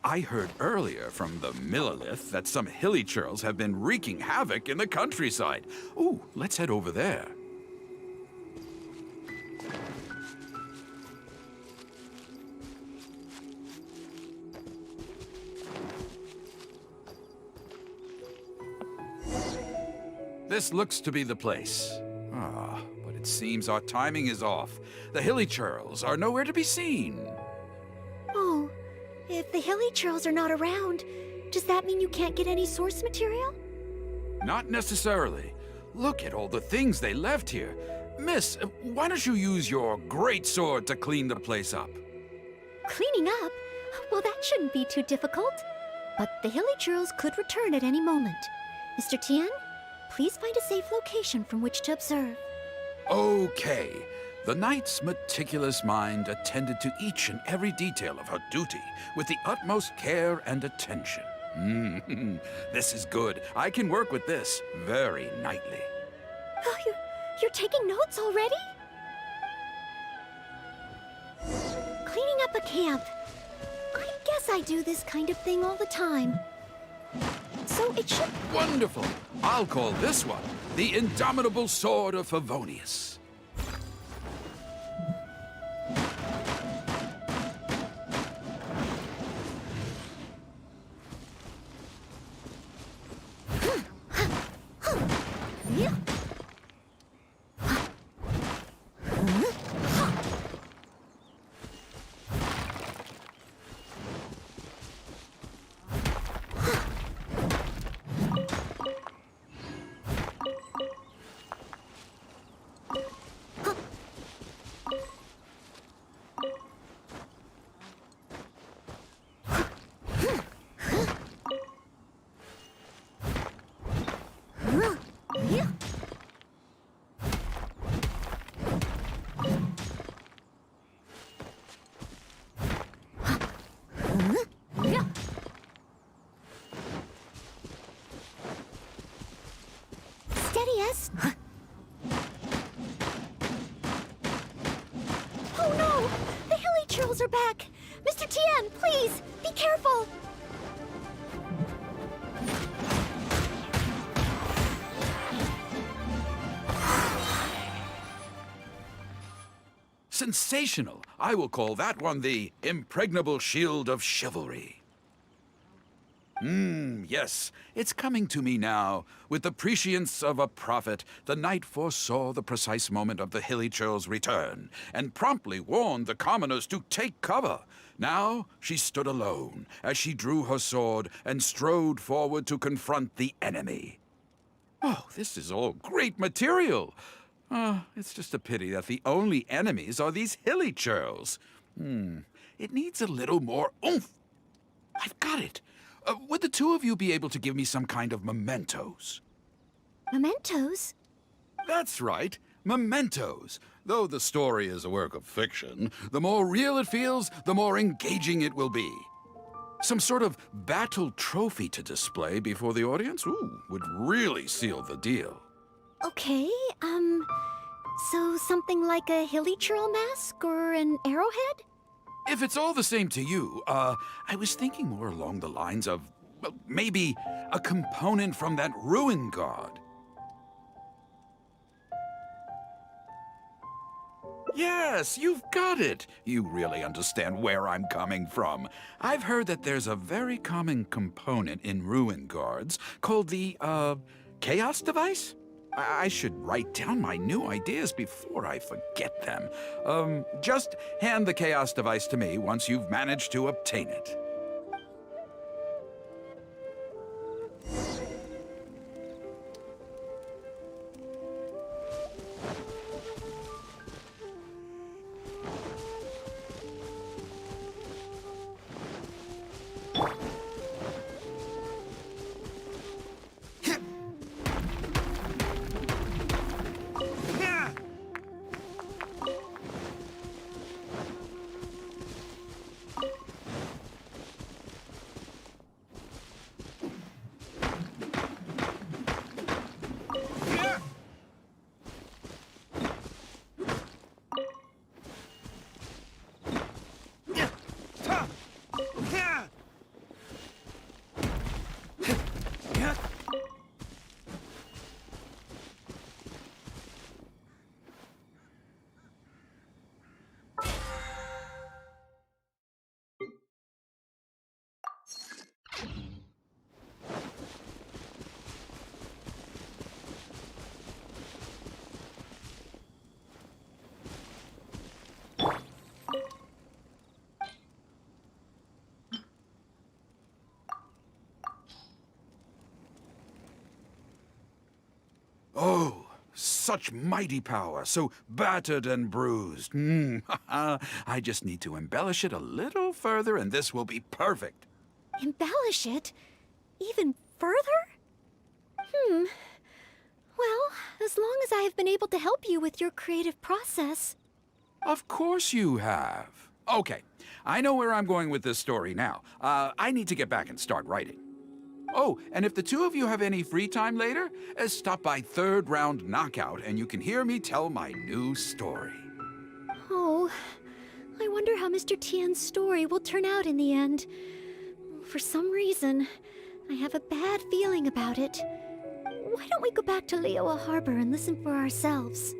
I heard earlier from the Millilith that some hilly churls have been wreaking havoc in the countryside. Ooh, let's head over there. This looks to be the place. But it seems our timing is off. The hilly churls are nowhere to be seen. Oh, if the hilly churls are not around, does that mean you can't get any source material? Not necessarily. Look at all the things they left here. Miss, why don't you use your great sword to clean the place up? Cleaning up? Well, that shouldn't be too difficult. But the hilly churls could return at any moment. Mr. Tian, please find a safe location from which to observe. Okay. The knight's meticulous mind attended to each and every detail of her duty with the utmost care and attention. This is good. I can work with this very knightly. Oh, you're taking notes already? Cleaning up a camp. I guess I do this kind of thing all the time. So it should... Wonderful. I'll call this one the Indomitable Sword of Favonius. Oh no! The hilly churls are back! Mr. Tian, please, be careful! Sensational! I will call that one the Impregnable Shield of Chivalry. Yes, it's coming to me now. With the prescience of a prophet, the knight foresaw the precise moment of the hilly churl's return, and promptly warned the commoners to take cover. Now she stood alone, as she drew her sword and strode forward to confront the enemy. Oh, this is all great material. It's just a pity that the only enemies are these hilly churls. It needs a little more oomph. I've got it. Would the two of you be able to give me some kind of mementos? Mementos? That's right, mementos. Though the story is a work of fiction, the more real it feels, the more engaging it will be. Some sort of battle trophy to display before the audience, would really seal the deal. Okay, so something like a hilly churl mask or an arrowhead? If it's all the same to you, I was thinking more along the lines of, well, maybe a component from that ruin guard. Yes, you've got it. You really understand where I'm coming from. I've heard that there's a very common component in ruin guards called the, chaos device? I should write down my new ideas before I forget them. Just hand the chaos device to me once you've managed to obtain it. Oh, such mighty power, so battered and bruised. I just need to embellish it a little further and this will be perfect. Embellish it? Even further? Well, as long as I have been able to help you with your creative process. Of course you have. Okay, I know where I'm going with this story now. I need to get back and start writing. Oh, and if the two of you have any free time later, stop by Third Round Knockout and you can hear me tell my new story. Oh, I wonder how Mr. Tien's story will turn out in the end. For some reason, I have a bad feeling about it. Why don't we go back to Liyue Harbor and listen for ourselves?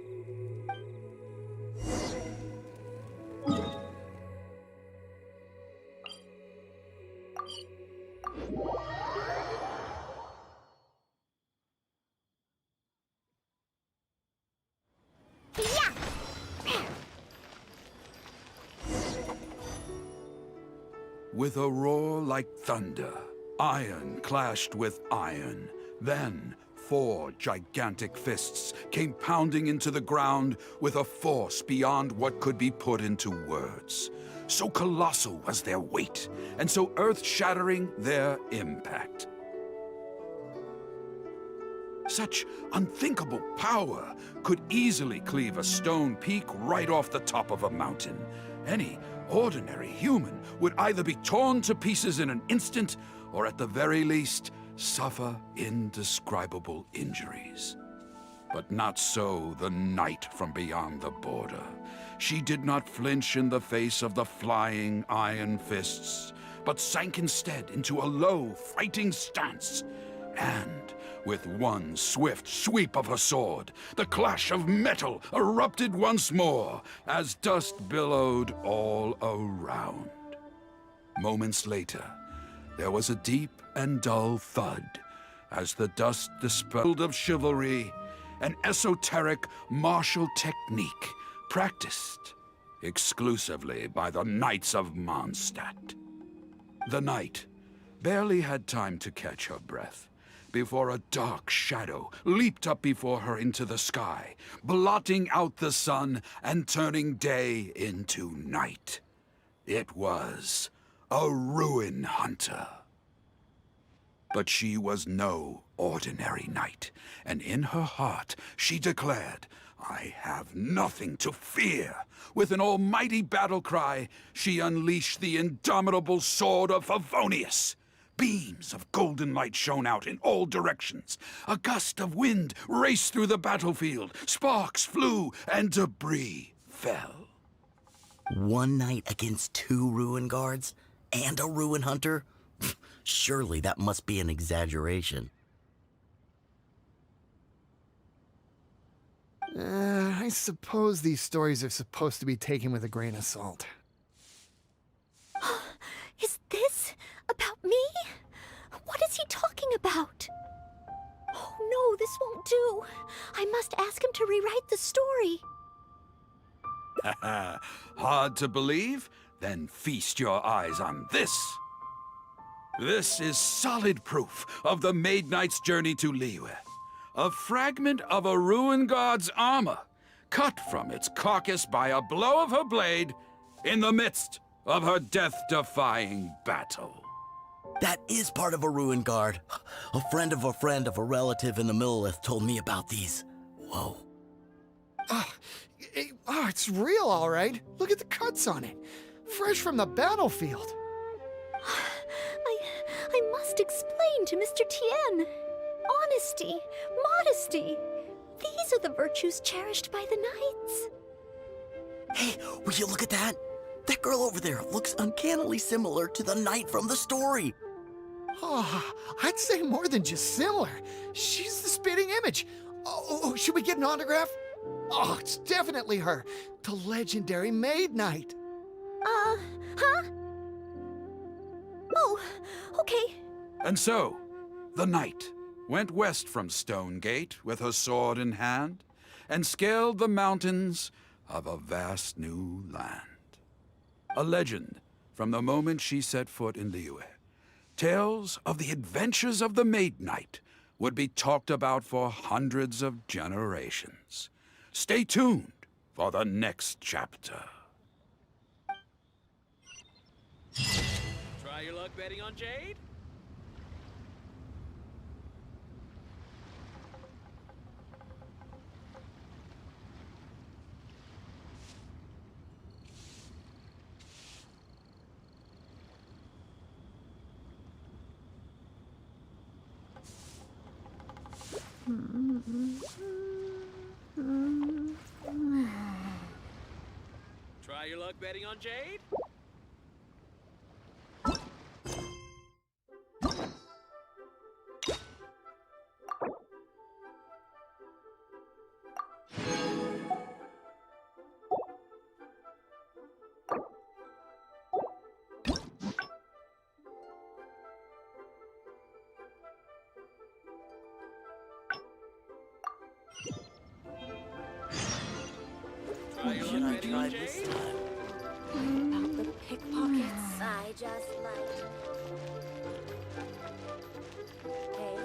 With a roar like thunder, iron clashed with iron. Then, 4 gigantic fists came pounding into the ground with a force beyond what could be put into words. So colossal was their weight, and so earth-shattering their impact. Such unthinkable power could easily cleave a stone peak right off the top of a mountain. Any ordinary human would either be torn to pieces in an instant, or at the very least, suffer indescribable injuries. But not so the knight from beyond the border. She did not flinch in the face of the flying iron fists, but sank instead into a low, fighting stance. And with one swift sweep of her sword, the clash of metal erupted once more as dust billowed all around. Moments later, there was a deep and dull thud as the dust dispelled of chivalry, an esoteric martial technique practiced exclusively by the Knights of Mondstadt. The knight barely had time to catch her breath before a dark shadow leaped up before her into the sky, blotting out the sun and turning day into night. It was a ruin hunter. But she was no ordinary knight, and in her heart she declared, "I have nothing to fear." With an almighty battle cry, she unleashed the indomitable sword of Favonius. Beams of golden light shone out in all directions. A gust of wind raced through the battlefield. Sparks flew, and debris fell. One knight against 2 ruin guards? And a ruin hunter? Surely that must be an exaggeration. I suppose these stories are supposed to be taken with a grain of salt. Is this about me? What is he talking about? Oh no, this won't do. I must ask him to rewrite the story. Hard to believe? Then feast your eyes on this. This is solid proof of the Maid Knight's journey to Liyue. A fragment of a ruined god's armor, cut from its carcass by a blow of her blade in the midst of her death-defying battle. That is part of a ruined guard. A friend of a relative in the Millelith told me about these. Whoa. It's real, all right. Look at the cuts on it. Fresh from the battlefield. I must explain to Mr. Tien. Honesty, modesty. These are the virtues cherished by the knights. Hey, will you look at that? That girl over there looks uncannily similar to the knight from the story. Oh, I'd say more than just similar. She's the spitting image. Oh, should we get an autograph? Oh, it's definitely her. The legendary Maid Knight. Huh? Oh, okay. And so, the knight went west from Stonegate with her sword in hand and scaled the mountains of a vast new land. A legend from the moment she set foot in Liyue. Tales of the adventures of the Maid Knight would be talked about for hundreds of generations. Stay tuned for the next chapter. Try your luck betting on Jade? Try your luck betting on Jade? Try your luck betting on Jade? About the pickpockets, I just might. Hey.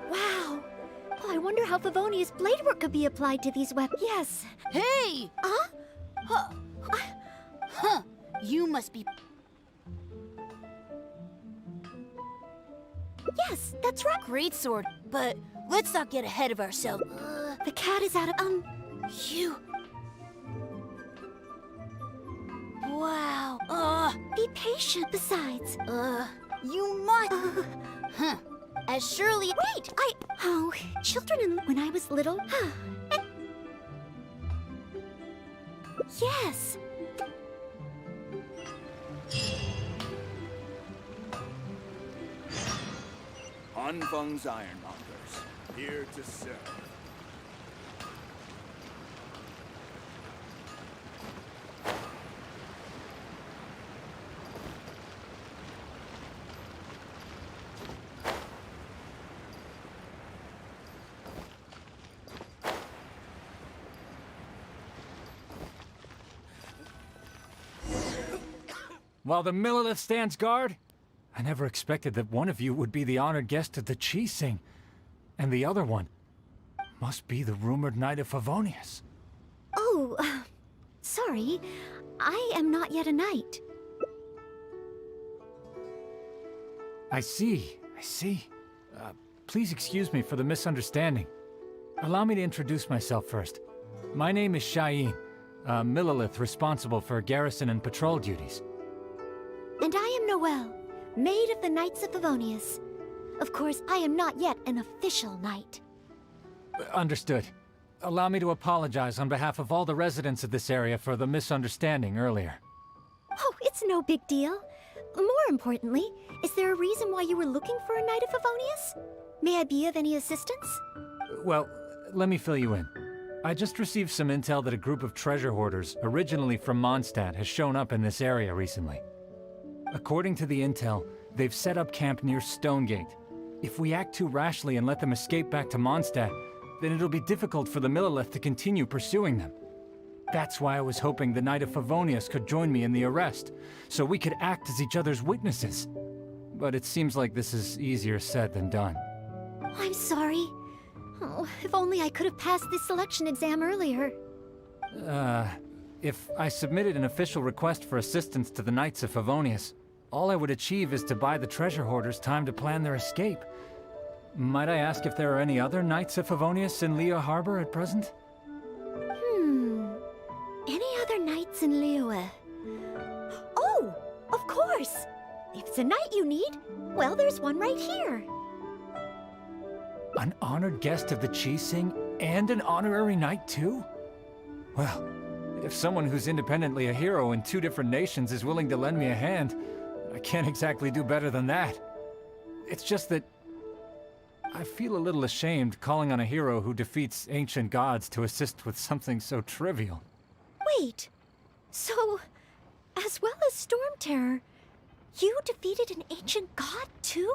Wow. Oh, I wonder how Favonia's blade work could be applied to these weapons. Yes. Hey! Huh? Huh. You must be... Yes, that's right. Great sword, but let's not get ahead of ourselves. The cat is out of, You... Wow. Be patient, besides. You must... Huh. As surely... Wait, Oh, children when I was little... Yes. Hanfeng's Ironmongers, here to serve. While the Millelith stands guard, I never expected that one of you would be the honored guest at the Chi-Sing, and the other one must be the rumored Knight of Favonius. Oh, sorry. I am not yet a knight. I see. Please excuse me for the misunderstanding. Allow me to introduce myself first. My name is Shayin, a Millelith responsible for garrison and patrol duties. And I am Noelle, Maid of the Knights of Favonius. Of course, I am not yet an official knight. Understood. allow me to apologize on behalf of all the residents of this area for the misunderstanding earlier. Oh, it's no big deal. More importantly, is there a reason why you were looking for a Knight of Favonius? May I be of any assistance? Well, let me fill you in. I just received some intel that a group of treasure hoarders, originally from Mondstadt, has shown up in this area recently. According to the intel, they've set up camp near Stonegate. If we act too rashly and let them escape back to Mondstadt, then it'll be difficult for the Millelith to continue pursuing them. That's why I was hoping the Knight of Favonius could join me in the arrest, so we could act as each other's witnesses. But it seems like this is easier said than done. I'm sorry. Oh, if only I could have passed this selection exam earlier. If I submitted an official request for assistance to the Knights of Favonius, all I would achieve is to buy the treasure hoarders time to plan their escape. Might I ask if there are any other Knights of Favonius in Liyue Harbor at present? Any other knights in Liyue? Oh, of course! If it's a knight you need, well, there's one right here. An honored guest of the Qixing and an honorary knight too? Well, if someone who's independently a hero in two different nations is willing to lend me a hand, I can't exactly do better than that. It's just that I feel a little ashamed calling on a hero who defeats ancient gods to assist with something so trivial. Wait, so, as well as Storm Terror, you defeated an ancient god too?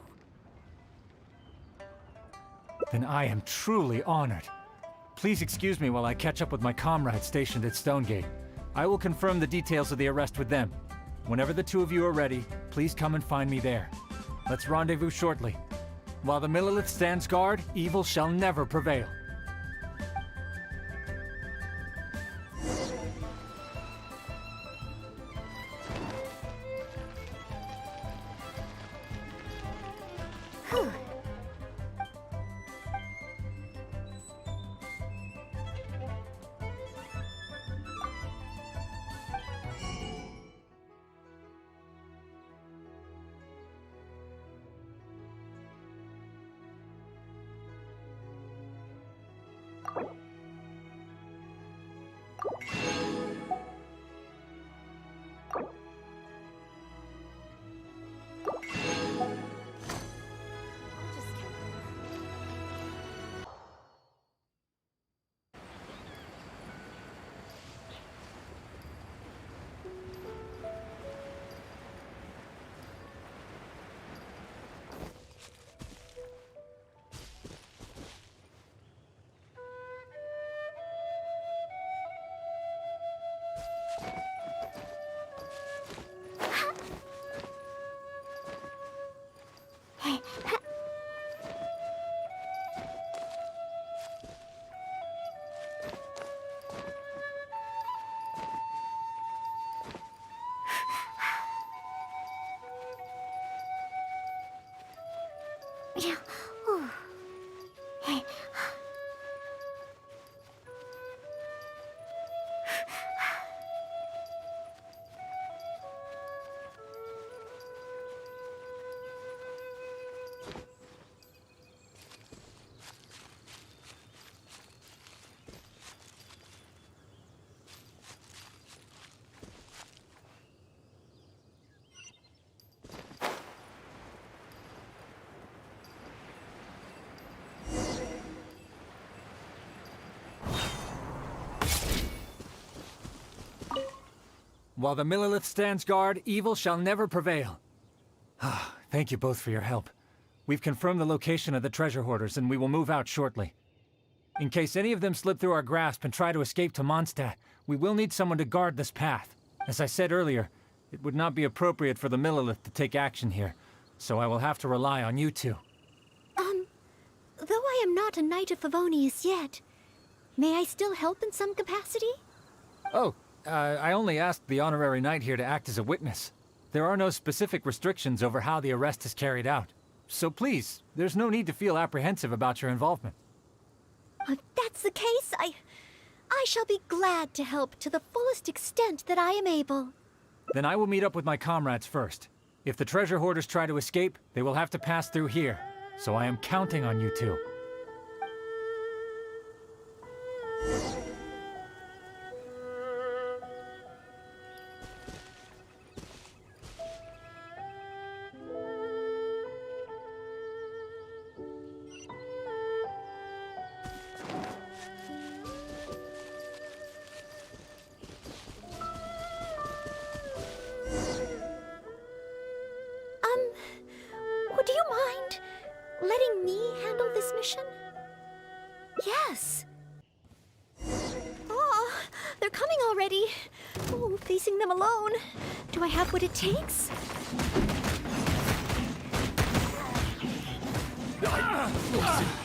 Then I am truly honored. Please excuse me while I catch up with my comrades stationed at Stonegate. I will confirm the details of the arrest with them. Whenever the two of you are ready, please come and find me there. Let's rendezvous shortly. While the Millelith stands guard, evil shall never prevail. While the Millelith stands guard, evil shall never prevail. Thank you both for your help. We've confirmed the location of the treasure hoarders, and we will move out shortly. In case any of them slip through our grasp and try to escape to Mondstadt, we will need someone to guard this path. As I said earlier, it would not be appropriate for the Millelith to take action here, so I will have to rely on you two. Though I am not a Knight of Favonius yet, may I still help in some capacity? Oh, I only asked the honorary knight here to act as a witness. There are no specific restrictions over how the arrest is carried out. So please, there's no need to feel apprehensive about your involvement. If that's the case, I shall be glad to help to the fullest extent that I am able. Then I will meet up with my comrades first. If the treasure hoarders try to escape, they will have to pass through here. So I am counting on you two. Do you mind letting me handle this mission? Yes. Oh, they're coming already. Oh, facing them alone. Do I have what it takes?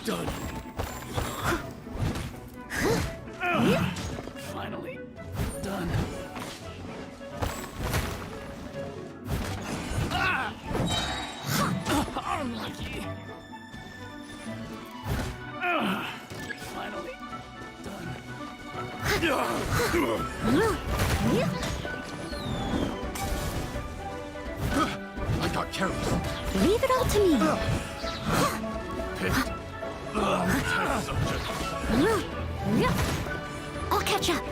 Done. Finally done. Unlucky. Finally I got careless. Leave it all to me. Pissed. I'll catch up.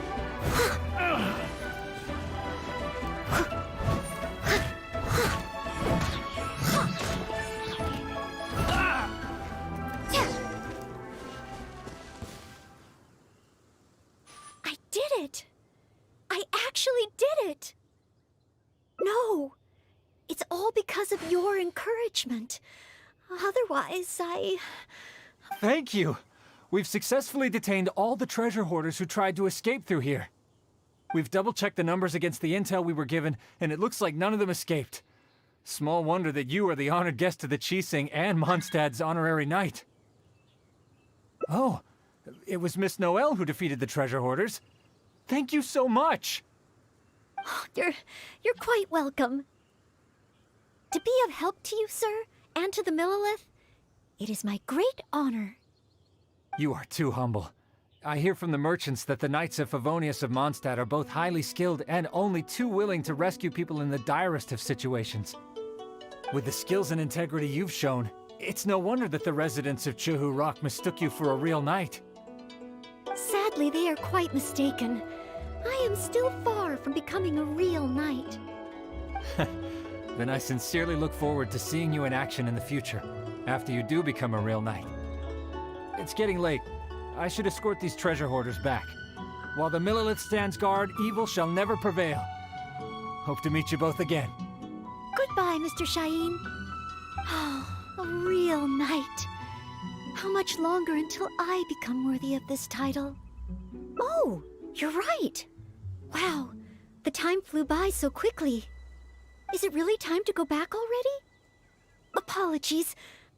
I did it. I actually did it. No, it's all because of your encouragement. Otherwise, Thank you. We've successfully detained all the treasure hoarders who tried to escape through here. We've double-checked the numbers against the intel we were given, and it looks like none of them escaped. Small wonder that you are the honored guest of the Qixing and Mondstadt's honorary knight. Oh, it was Miss Noelle who defeated the treasure hoarders. Thank you so much. You're quite welcome. To be of help to you, sir, and to the Millilith, it is my great honor. You are too humble. I hear from the merchants that the Knights of Favonius of Mondstadt are both highly skilled and only too willing to rescue people in the direst of situations. With the skills and integrity you've shown, it's no wonder that the residents of Chuhu Rock mistook you for a real knight. Sadly, they are quite mistaken. I am still far from becoming a real knight. Then I sincerely look forward to seeing you in action in the future, after you do become a real knight. It's getting late. I should escort these treasure hoarders back. While the Millilith stands guard, evil shall never prevail. Hope to meet you both again. Goodbye, Mr. Shayin. Oh, a real knight. How much longer until I become worthy of this title? Oh, you're right. Wow, the time flew by so quickly. Is it really time to go back already? Apologies.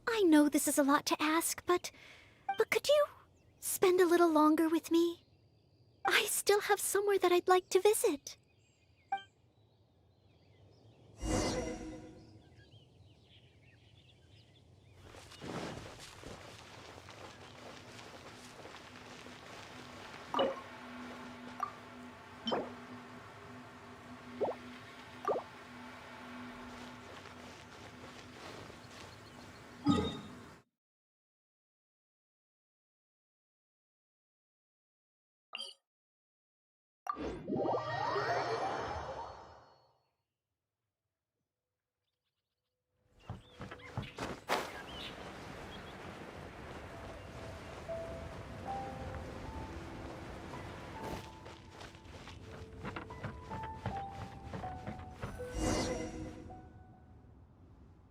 I know this is a lot to ask, but could you spend a little longer with me? I still have somewhere that I'd like to visit.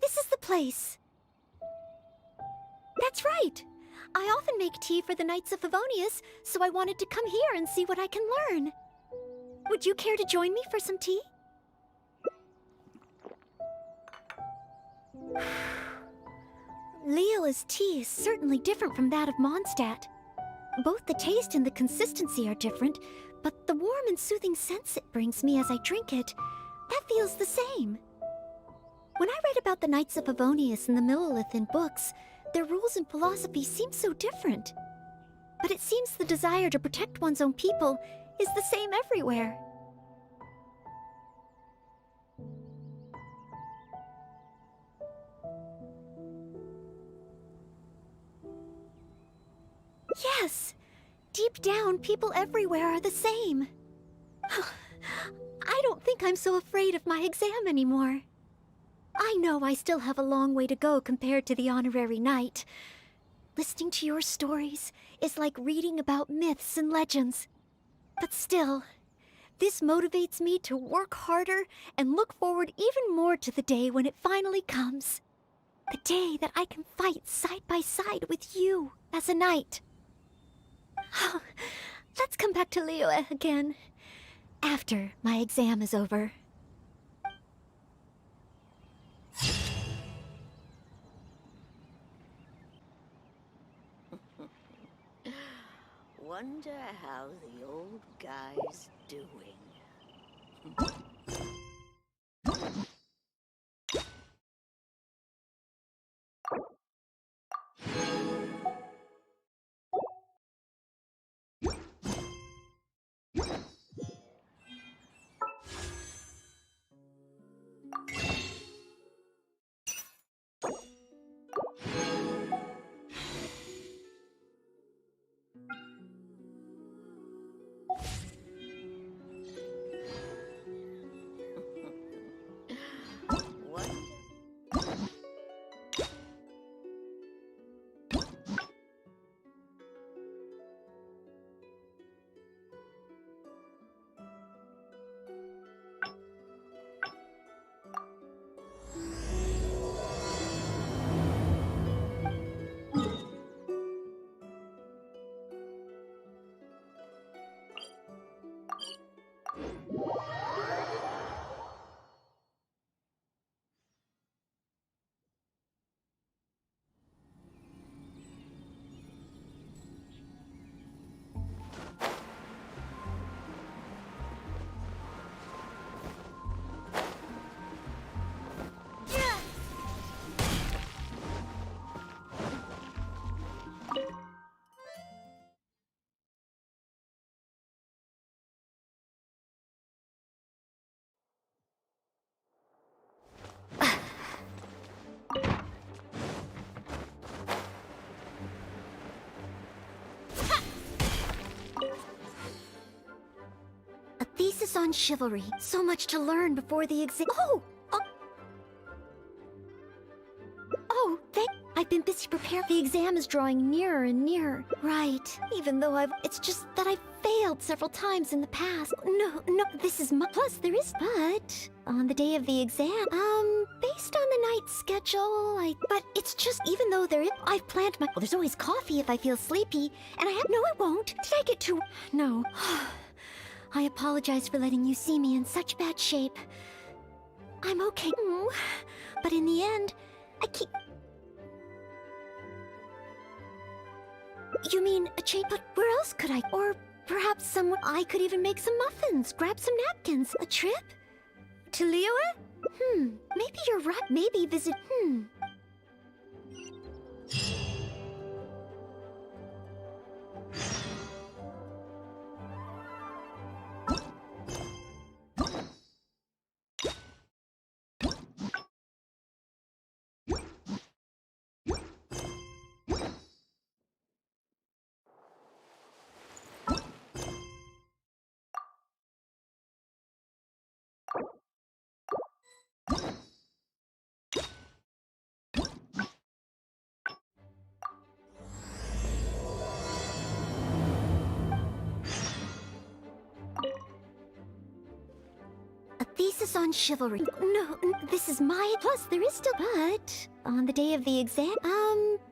This is the place. That's right. I often make tea for the Knights of Favonius, so I wanted to come here and see what I can learn. Would you care to join me for some tea? Leola's tea is certainly different from that of Mondstadt. Both the taste and the consistency are different, but the warm and soothing sense it brings me as I drink it, that feels the same. When I read about the Knights of Favonius and the Millilith in books, their rules and philosophy seem so different. But it seems the desire to protect one's own people is the same everywhere. Yes! Deep down, people everywhere are the same. I don't think I'm so afraid of my exam anymore. I know I still have a long way to go compared to the honorary knight. Listening to your stories is like reading about myths and legends. But still, this motivates me to work harder and look forward even more to the day when it finally comes. The day that I can fight side by side with you as a knight. Let's come back to Liyue again. After my exam is over. Wonder how the old guy's doing. A thesis on chivalry. So much to learn before the exam. I've been busy preparing. The exam is drawing nearer and nearer. Right. Even though it's just that I've failed several times in the past. No, this is my... Plus, there is... But, on the day of the exam, based on the night schedule, But it's just, even though I've planned my... Well, there's always coffee if I feel sleepy, and I have... No, I won't. Did I get too... No. I apologize for letting you see me in such bad shape. I'm okay. But in the end, I keep... You mean a chain? But where else could I? Or perhaps someone... I could even make some muffins, grab some napkins. A trip? To Liyue? Maybe you're right. Maybe visit... A thesis on chivalry. No, this is my... Plus, there is still... But, on the day of the exam,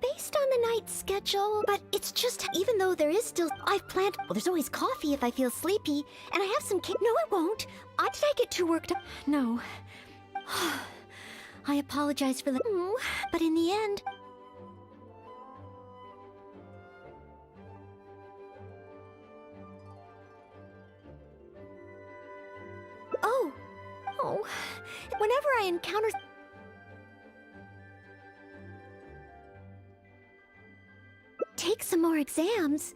based on the night schedule... But it's just, even though there is still... I've planned... Well, there's always coffee if I feel sleepy, and I have some cake... No, I won't. Did I get too worked up? No. I apologize for the... But in the end... Whenever I encounter... Take some more exams.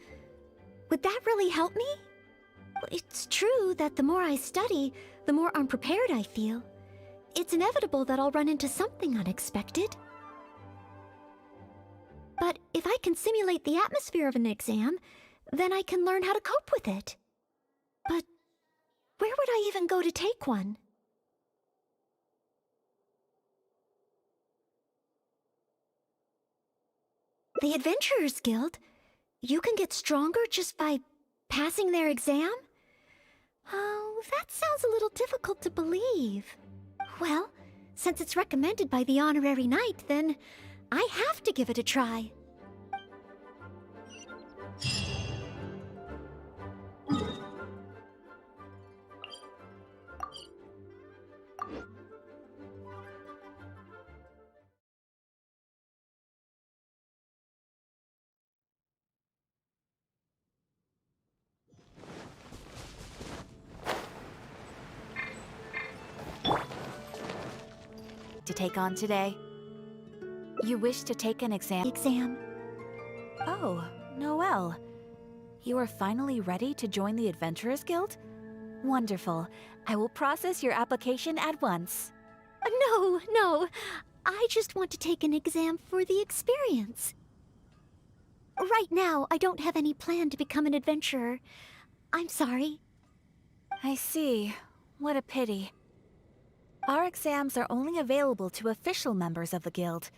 Would that really help me? It's true that the more I study, the more unprepared I feel. It's inevitable that I'll run into something unexpected. But if I can simulate the atmosphere of an exam, then I can learn how to cope with it. But where would I even go to take one? The Adventurers Guild? You can get stronger just by passing their exam? Oh, that sounds a little difficult to believe. Well, Since it's recommended by the honorary knight, then I have to give it a try. To take on today? You wish to take an exam? Oh, Noelle. You are finally ready to join the Adventurers Guild? Wonderful. I will process your application at once. No. I just want to take an exam for the experience. Right now, I don't have any plan to become an adventurer. I'm sorry. I see. What a pity. Our exams are only available to official members of the guild.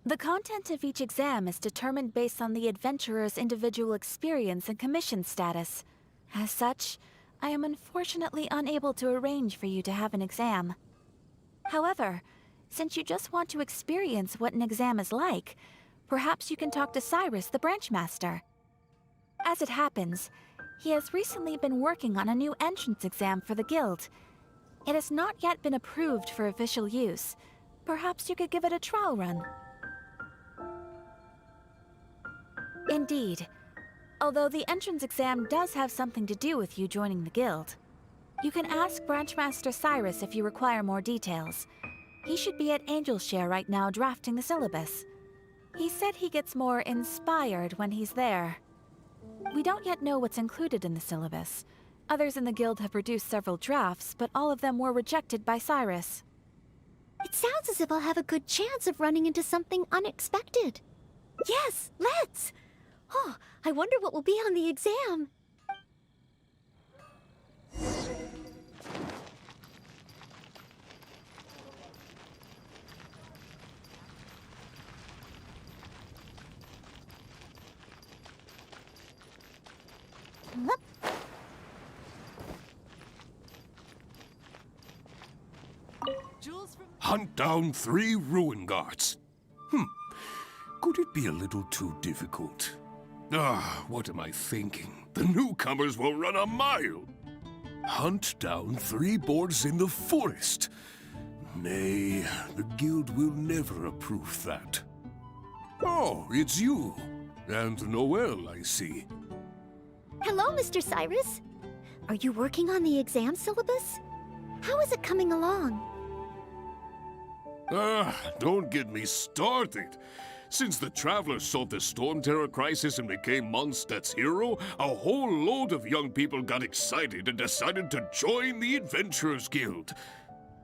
The content of each exam is determined based on the adventurer's individual experience and commission status. As such, I am unfortunately unable to arrange for you to have an exam. However, since you just want to experience what an exam is like, perhaps you can talk to Cyrus, the branch master. As it happens, he has recently been working on a new entrance exam for the guild. It has not yet been approved for official use. Perhaps you could give it a trial run. Indeed. Although the entrance exam does have something to do with you joining the guild. You can ask Branchmaster Cyrus if you require more details. He should be at Angelshare right now drafting the syllabus. He said he gets more inspired when he's there. We don't yet know what's included in the syllabus. Others in the guild have produced several drafts, but all of them were rejected by Cyrus. It sounds as if I'll have a good chance of running into something unexpected. Yes, let's! Oh, I wonder what will be on the exam. Hunt down 3 ruin guards. Could it be a little too difficult? What am I thinking? The newcomers will run a mile. Hunt down 3 boards in the forest. Nay, the guild will never approve that. Oh, it's you. And Noelle, I see. Hello, Mr. Cyrus. Are you working on the exam syllabus? How is it coming along? Don't get me started. Since the Travelers solved the Storm Terror crisis and became Mondstadt's hero, a whole load of young people got excited and decided to join the Adventurers Guild.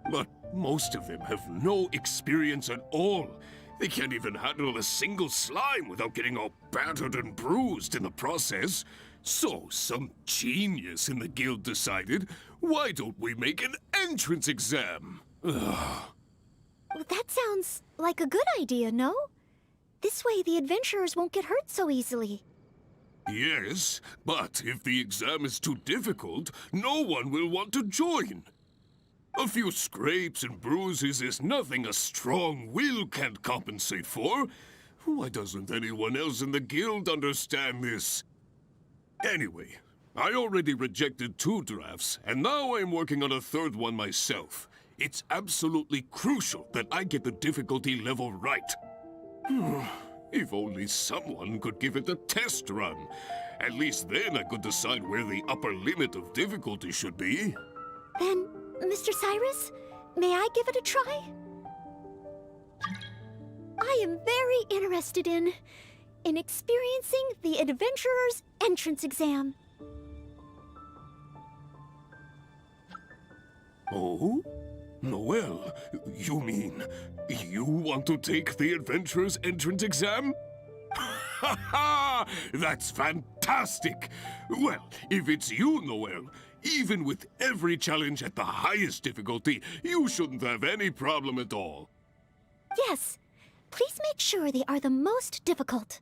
But most of them have no experience at all. They can't even handle a single slime without getting all battered and bruised in the process. So some genius in the guild decided, why don't we make an entrance exam? Well, that sounds like a good idea, no? This way the adventurers won't get hurt so easily. Yes, but if the exam is too difficult, no one will want to join. A few scrapes and bruises is nothing a strong will can't compensate for. Why doesn't anyone else in the guild understand this? Anyway, I already rejected 2 drafts, and now I'm working on a 3rd one myself. It's absolutely crucial that I get the difficulty level right. If only someone could give it a test run. At least then I could decide where the upper limit of difficulty should be. Then, Mr. Cyrus, may I give it a try? I am very interested in experiencing the Adventurer's entrance exam. Oh? Noelle, you mean you want to take the Adventurer's entrance exam? Ha ha! That's fantastic! Well, if it's you, Noelle, even with every challenge at the highest difficulty, you shouldn't have any problem at all. Yes. Please make sure they are the most difficult.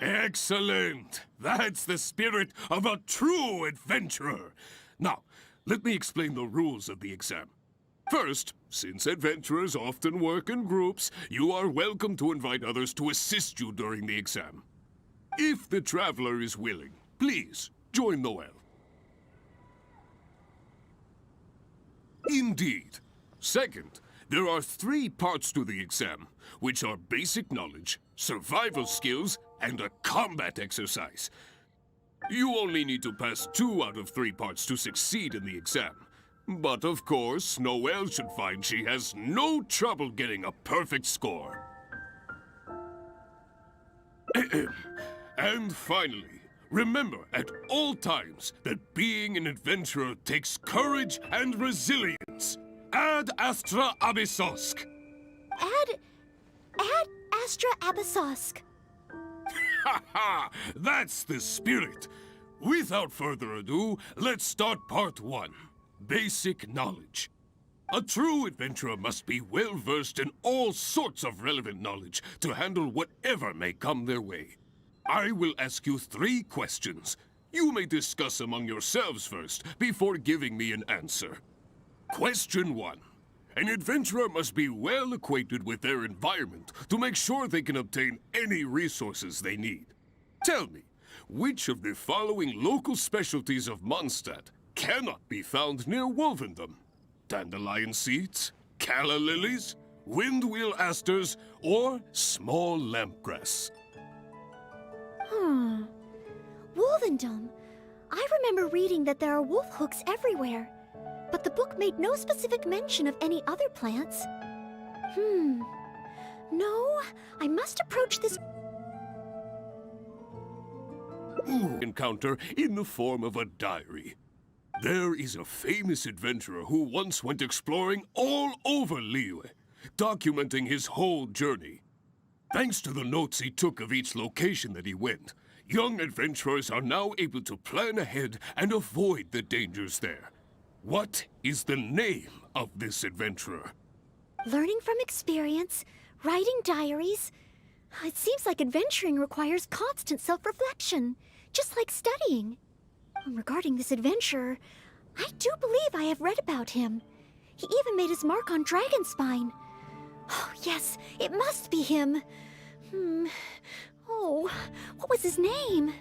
Excellent! That's the spirit of a true adventurer. Now, let me explain the rules of the exam. First, since adventurers often work in groups, you are welcome to invite others to assist you during the exam. If the traveler is willing, please join Noelle. Indeed. Second, there are 3 parts to the exam, which are basic knowledge, survival skills, and a combat exercise. You only need to pass 2 out of 3 parts to succeed in the exam. But of course, Noelle should find she has no trouble getting a perfect score. And finally, remember at all times that being an adventurer takes courage and resilience. Ad Astra Abyssosk. Ad Astra Abyssosk. Ha ha! That's the spirit! Without further ado, let's start part 1. Basic knowledge. A true adventurer must be well-versed in all sorts of relevant knowledge to handle whatever may come their way. I will ask you 3 questions. You may discuss among yourselves first, before giving me an answer. Question 1. An adventurer must be well acquainted with their environment to make sure they can obtain any resources they need. Tell me, which of the following local specialties of Mondstadt cannot be found near Wolvendom? Dandelion seeds, calla lilies, windwheel asters, or small lampgrass? Wolvendom. I remember reading that there are wolf hooks everywhere, but the book made no specific mention of any other plants. No, I must approach this encounter in the form of a diary. There is a famous adventurer who once went exploring all over Liyue, documenting his whole journey. Thanks to the notes he took of each location that he went, young adventurers are now able to plan ahead and avoid the dangers there. What is the name of this adventurer? learning from experience, writing diaries. It seems like adventuring requires constant self-reflection, just like studying. Regarding this adventurer, I do believe I have read about him. He even made his mark on Dragonspine. Oh, yes, it must be him. Oh, what was his name?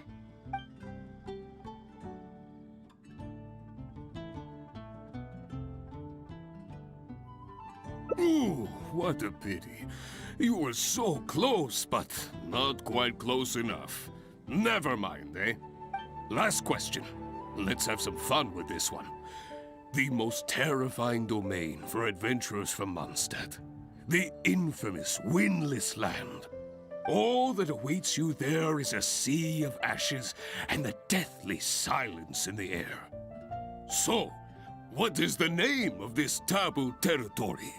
Ooh, what a pity. You were so close, but not quite close enough. Never mind, eh? Last question. Let's have some fun with this one. The most terrifying domain for adventurers from Mondstadt. The infamous Windless Land. All that awaits you there is a sea of ashes and the deathly silence in the air. So, what is the name of this taboo territory?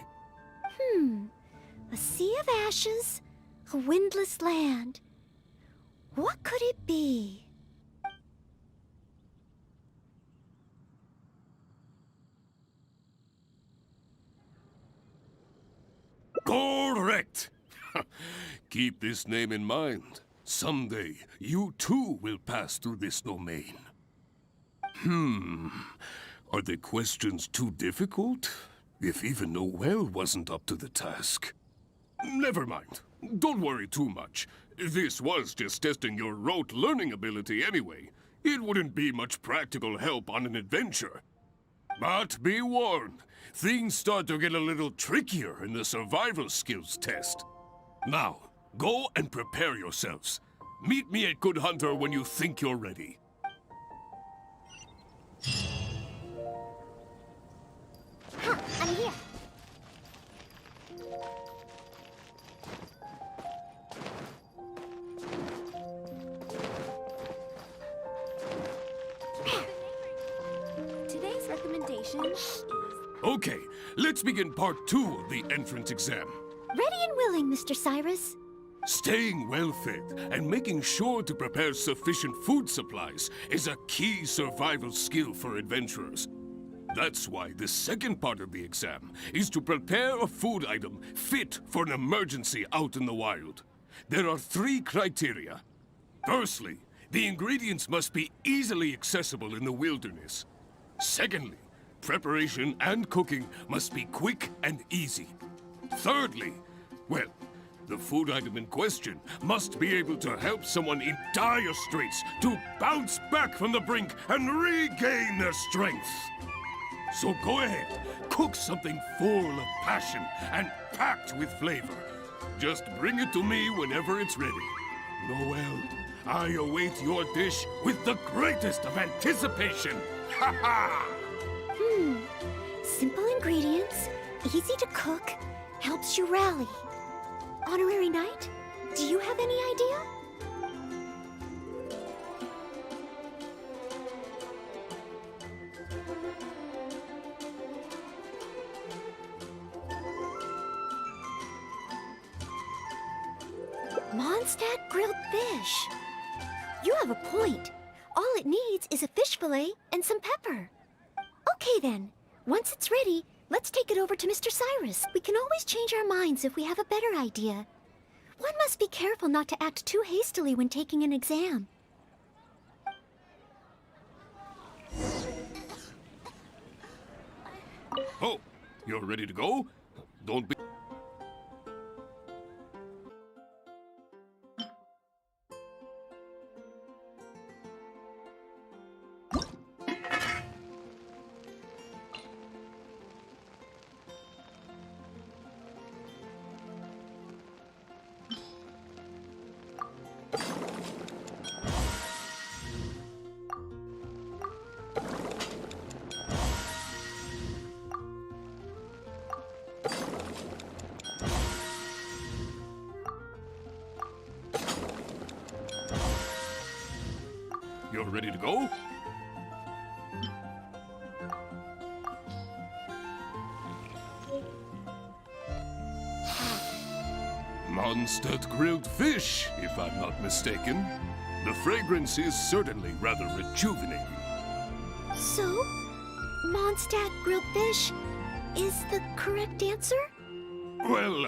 A sea of ashes, a windless land. What could it be? Correct! Keep this name in mind. Someday, you too will pass through this domain. Are the questions too difficult? If even Noelle wasn't up to the task. Never mind. Don't worry too much. This was just testing your rote learning ability anyway. It wouldn't be much practical help on an adventure. But be warned, things start to get a little trickier in the survival skills test. Now, go and prepare yourselves. Meet me at Good Hunter when you think you're ready. I'm here. Today's recommendation is... Okay, let's begin part 2 of the entrance exam. Ready and willing, Mr. Cyrus. Staying well-fed and making sure to prepare sufficient food supplies is a key survival skill for adventurers. That's why the second part of the exam is to prepare a food item fit for an emergency out in the wild. There are 3 criteria. Firstly, the ingredients must be easily accessible in the wilderness. Secondly, Preparation and cooking must be quick and easy. Thirdly, well, the food item in question must be able to help someone in dire straits to bounce back from the brink and regain their strength. So go ahead, cook something full of passion and packed with flavor. Just bring it to me whenever it's ready. Noelle, I await your dish with the greatest of anticipation. Ha ha! Simple ingredients, easy to cook, helps you rally. Honorary Knight, do you have any idea? Mondstadt grilled fish. You have a point. All it needs is a fish fillet and some pepper. Okay then, once it's ready, let's take it over to Mr. Cyrus. We can always change our minds if we have a better idea. One must be careful not to act too hastily when taking an exam. Oh, you're ready to go? Don't be... You're ready to go? Mondstadt grilled fish, if I'm not mistaken. The fragrance is certainly rather rejuvenating. So, Mondstadt grilled fish is the correct answer? Well,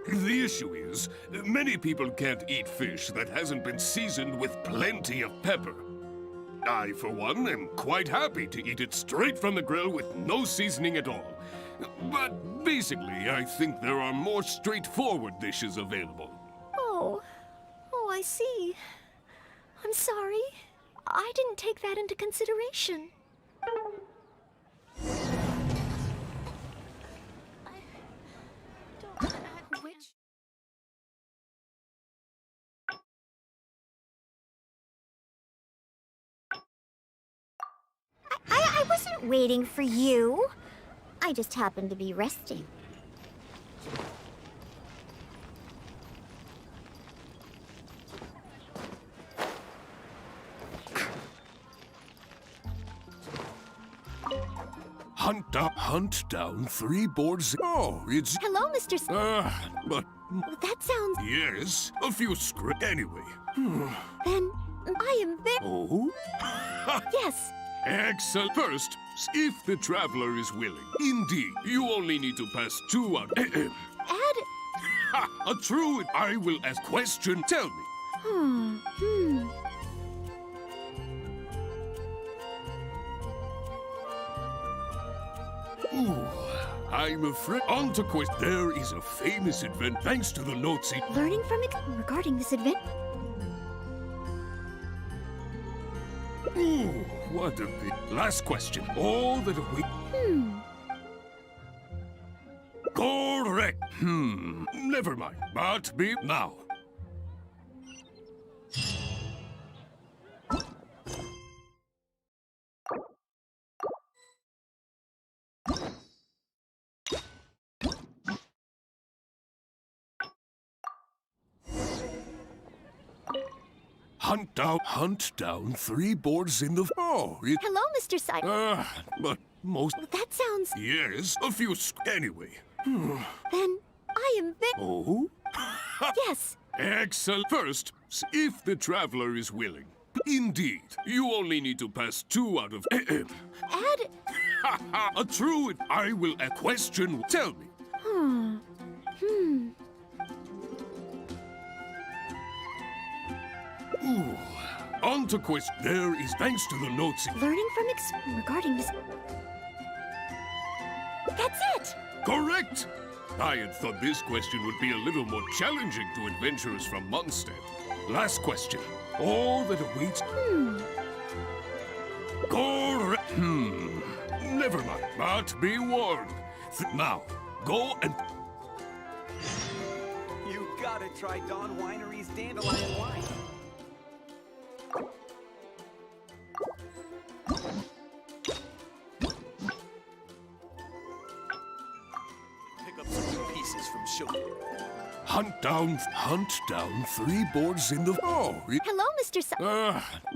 the issue is, many people can't eat fish that hasn't been seasoned with plenty of pepper. I, for one, am quite happy to eat it straight from the grill with no seasoning at all. But basically, I think there are more straightforward dishes available. Oh, I see. I'm sorry. I didn't take that into consideration. I wasn't waiting for you. I just happened to be resting. Hunt down 3 boards. Oh, it's... Hello, Mr. but... That sounds... Yes, a few script... Anyway. Then I am very... Oh? Yes. Excellent. First, if the traveler is willing. Indeed, you only need to pass 2 out. Add... Ha! A true... I will ask question. Tell me. Ooh, I'm afraid. On to quest. There is a famous event thanks to the notes. Learning from it regarding this event. Ooh, what a big. Last question. All that we. Correct. Never mind. But be now. Hunt down 3 boards in the... Oh, it... Hello, Mr. Cyrus. But most... That sounds... Yes, a few... Anyway. Then I am very... Oh? Yes. Excellent. First, if the traveler is willing. Indeed, you only need to pass 2 out of... Add... A true... I will... A question... Tell me. Ooh. On to quest. There is thanks to the notes. Learning from regarding this. That's it! Correct! I had thought this question would be a little more challenging to adventurers from Mondstadt. Last question. All that awaits... Correct. Never mind. But be warned. Now, go and... You gotta try Dawn Winery's dandelion wine. Pick up some new pieces from Sugar. Hunt down 3 boards in the... Oh, Hello, Mr.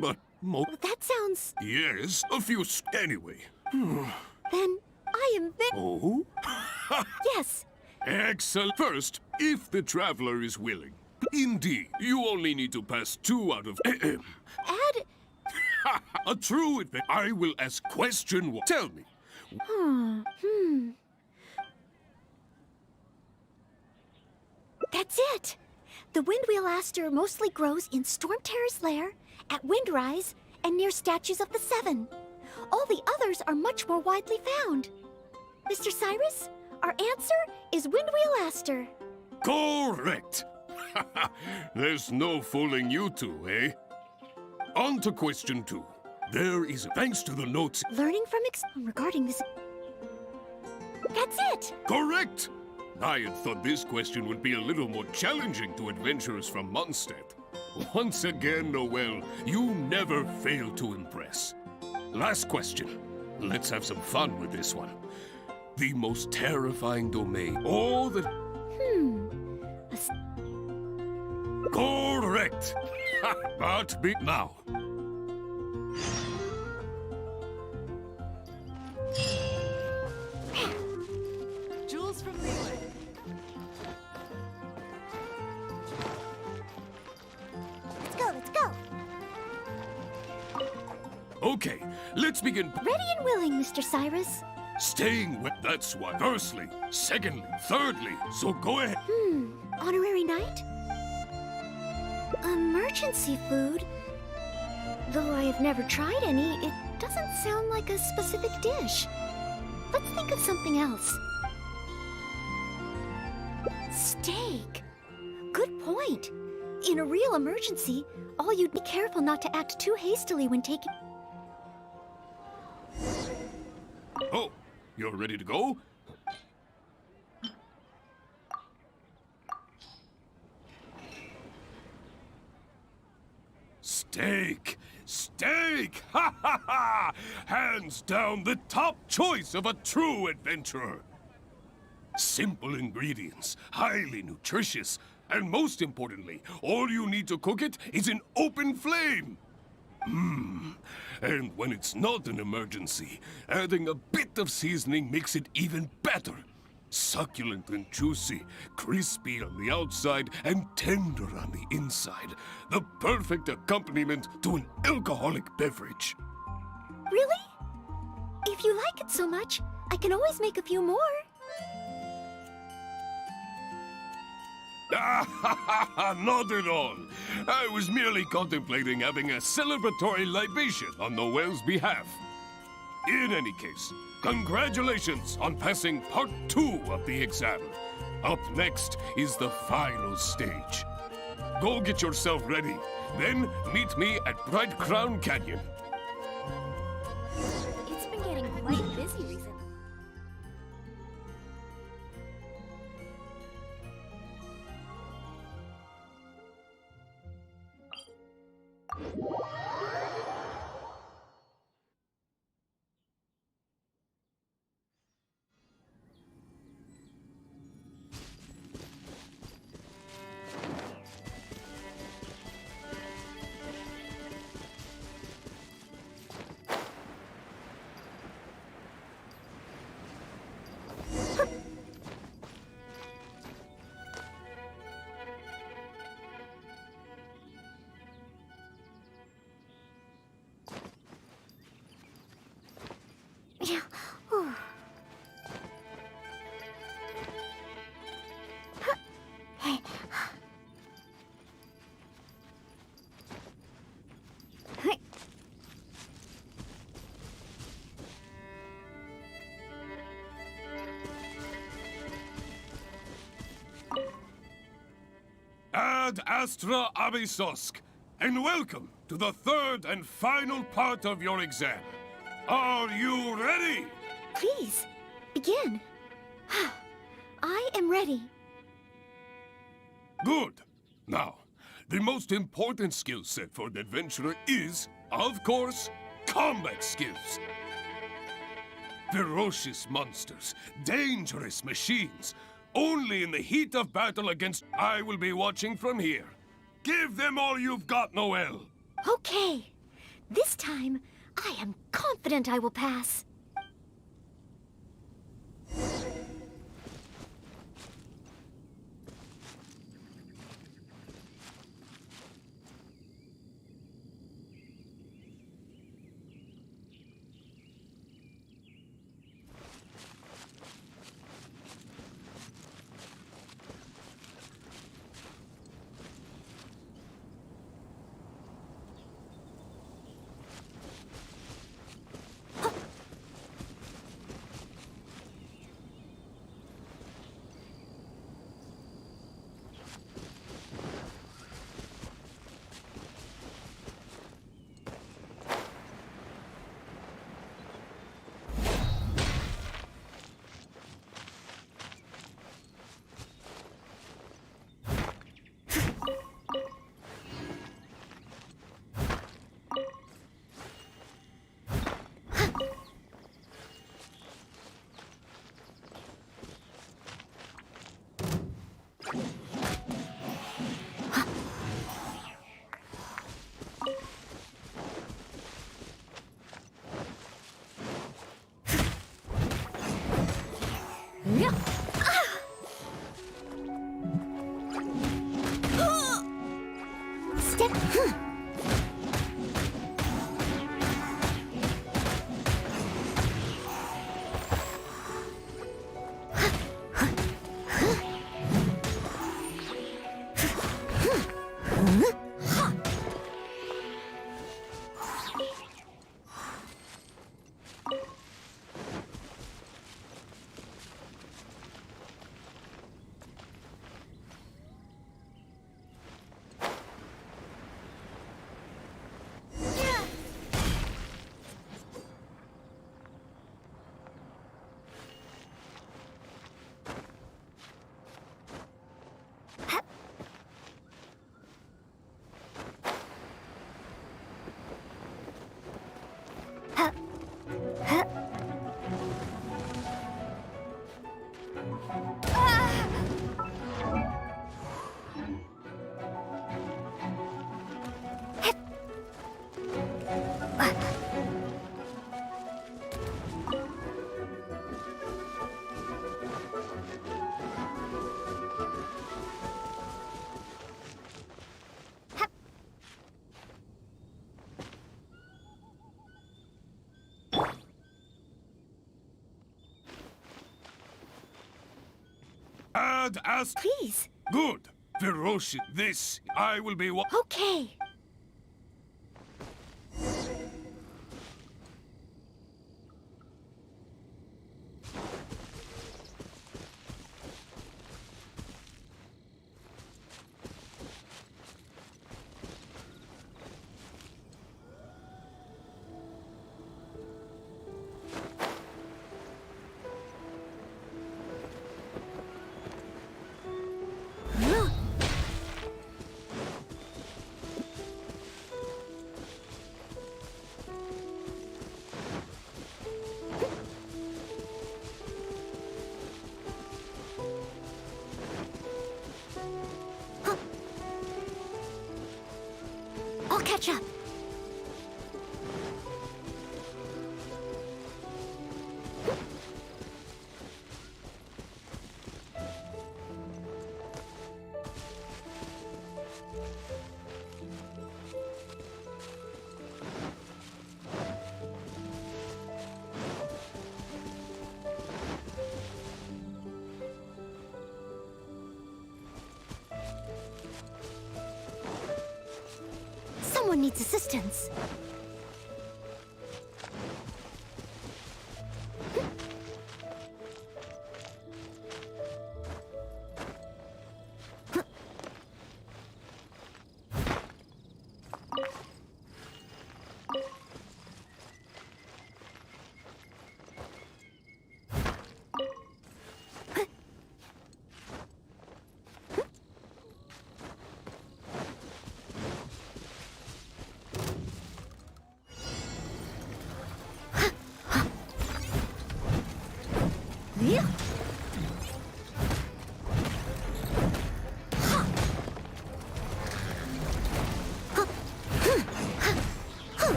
but... That sounds... Yes, a few... Anyway. Then I am Oh? Yes. Excellent. First, if the traveler is willing. Indeed, you only need to pass 2 out of... Add... A true adventure. I will ask question 1. Tell me. That's it! The windwheel aster mostly grows in Storm Terror's lair, at Windrise, and near statues of the Seven. All the others are much more widely found. Mr. Cyrus, our answer is windwheel aster. Correct. There's no fooling you two, eh? On to question 2. There is, thanks to the notes... Learning from regarding this... That's it! Correct! I had thought this question would be a little more challenging to adventurers from Mondstadt. Once again, Noelle, you never fail to impress. Last question. Let's have some fun with this one. The most terrifying domain. All the... Correct! But be... Now. Jules from Leland. Let's go! Okay, let's begin. Ready and willing, Mr. Cyrus. Staying wet, that's why. Firstly, secondly, thirdly, so go ahead. Honorary night? Emergency food? Though I have never tried any, it doesn't sound like a specific dish. Let's think of something else. Steak. Good point. In a real emergency, all you'd be careful not to act too hastily when taking... Oh, you're ready to go? Steak! Steak! Ha ha ha! Hands down the top choice of a true adventurer. Simple ingredients, highly nutritious, and most importantly, all you need to cook it is an open flame. And when it's not an emergency, adding a bit of seasoning makes it even better. Succulent and juicy, crispy on the outside and tender on the inside. The perfect accompaniment to an alcoholic beverage. Really? If you like it so much, I can always make a few more. Not at all. I was merely contemplating having a celebratory libation on Noelle's behalf. In any case, congratulations on passing part 2 of the exam. Up next is the final stage. Go get yourself ready. Then meet me at Bright Crown Canyon. It's been getting quite busy recently. Ad Astra Abysosk, and welcome to the third and final part of your exam. Are you ready? Please, begin. I am ready. Good. Now, the most important skill set for an adventurer is, of course, combat skills. Ferocious monsters, dangerous machines. Only in the heat of battle against I will be watching from here. Give them all you've got, Noelle. Okay. This time, I am confident I will pass. Step. Ad Astra. Please. Good. Ferocious. This I will be. Okay. I'll catch up. Someone needs assistance.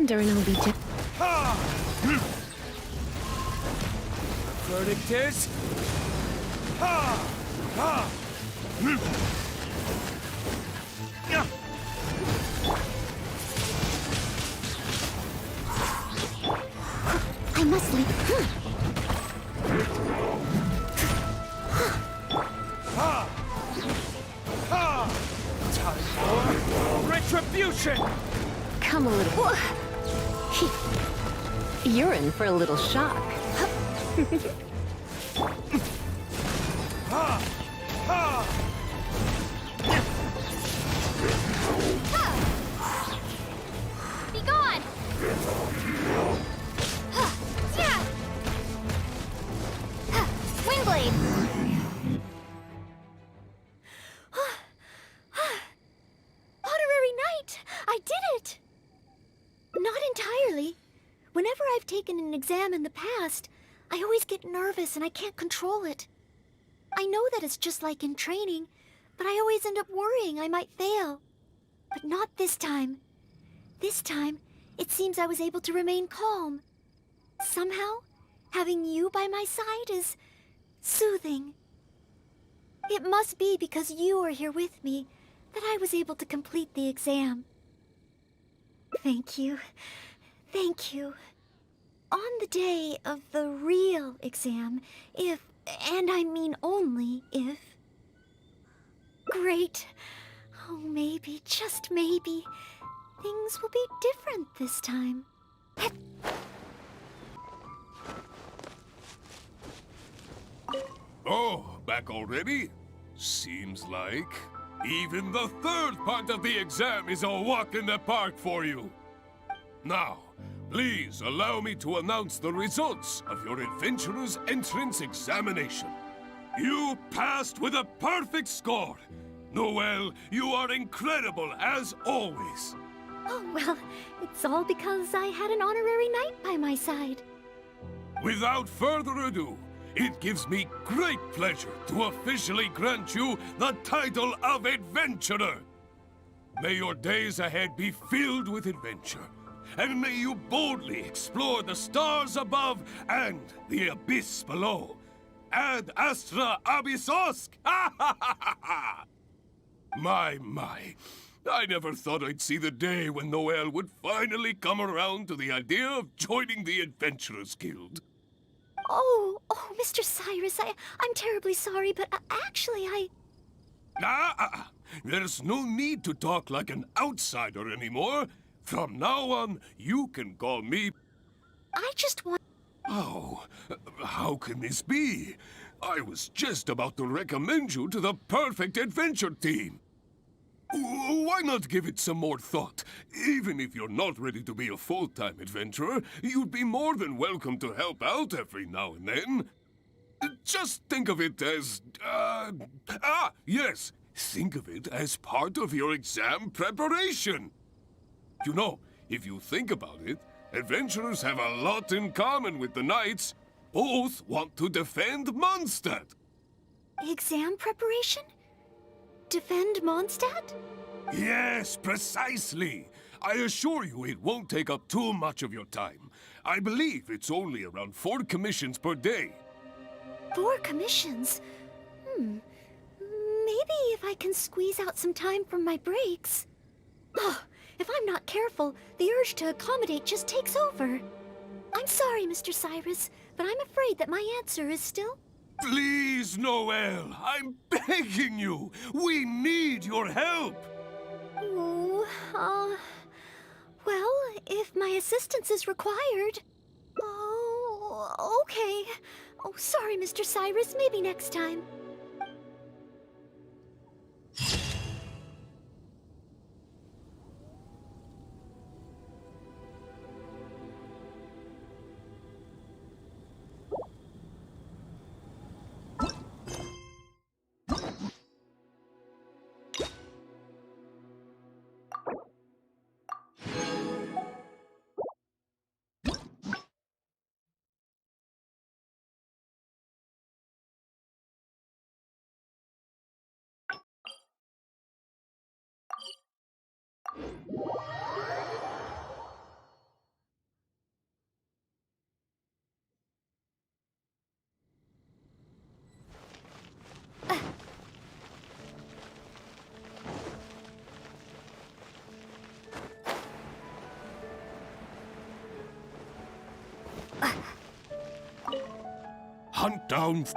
surrender and I'll be just... Verdict is... I must leave. Time for retribution! Come a little... You're in for a little shock. Be gone! Windblade! Honorary Knight! I did it! Not entirely. Whenever I've taken an exam in the past, I always get nervous and I can't control it. I know that it's just like in training, but I always end up worrying I might fail. But not this time. This time, it seems I was able to remain calm. Somehow, having you by my side is soothing. It must be because you are here with me that I was able to complete the exam. Thank you. Thank you. On the day of the real exam, if, and I mean only if... Great. Oh, maybe, just maybe, things will be different this time. Oh, back already? Seems like even the third part of the exam is a walk in the park for you. Now, please allow me to announce the results of your adventurer's entrance examination. You passed with a perfect score. Noelle, you are incredible as always. Oh, well, it's all because I had an honorary knight by my side. Without further ado, it gives me great pleasure to officially grant you the title of Adventurer. May your days ahead be filled with adventure, and may you boldly explore the stars above and the abyss below. Ad astra abyssosk! My. I never thought I'd see the day when Noelle would finally come around to the idea of joining the Adventurers Guild. Oh, Mr. Cyrus, I'm terribly sorry, but actually There's no need to talk like an outsider anymore. From now on, you can call me... I just want... Oh, how can this be? I was just about to recommend you to the perfect adventure team. Why not give it some more thought? Even if you're not ready to be a full-time adventurer, you'd be more than welcome to help out every now and then. Just think of it as... yes, think of it as part of your exam preparation. You know, if you think about it, adventurers have a lot in common with the knights. Both want to defend Mondstadt. Exam preparation? Defend Mondstadt? Yes, precisely. I assure you it won't take up too much of your time. I believe it's only around 4 commissions per day. 4 commissions? Maybe if I can squeeze out some time from my breaks. Oh, if I'm not careful, the urge to accommodate just takes over. I'm sorry, Mr. Cyrus, but I'm afraid that my answer is still... Please, Noelle, I'm begging you. We need your help. Well, if my assistance is required... Oh, okay. Oh, sorry, Mr. Cyrus. Maybe next time.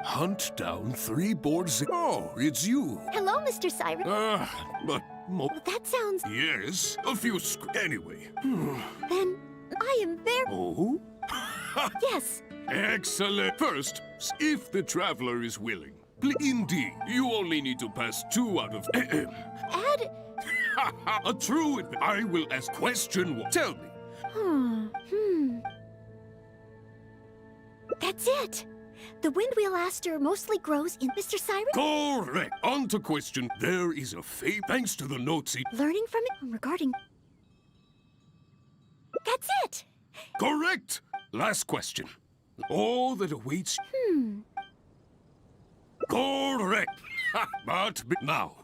hunt down 3 boards. Oh, it's you. Hello, Mr. Siren. But That sounds... yes, a few anyway. Then I am very... Oh? Yes. Excellent. First, if the traveler is willing. Indeed, you only need to pass 2 out of... Add... A true... I will ask question 1. Tell me. That's it. The windwheel aster mostly grows in Mr. Siren? Correct. On to question. There is a fate thanks to the notes he... Learning from it regarding... That's it. Correct. Last question. All that awaits... Correct. But now...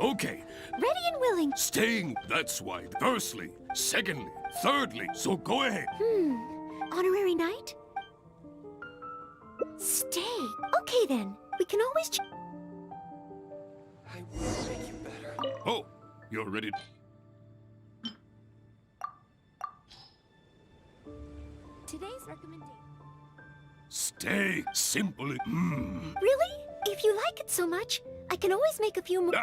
Okay. Ready and willing. Staying, that's why. Firstly, secondly, thirdly, so go ahead. Honorary knight? Stay. Okay then. We can always... I will make you better. Oh, you're ready. Today's recommendation... Stay. Simply. Really? If you like it so much, I can always make a few more...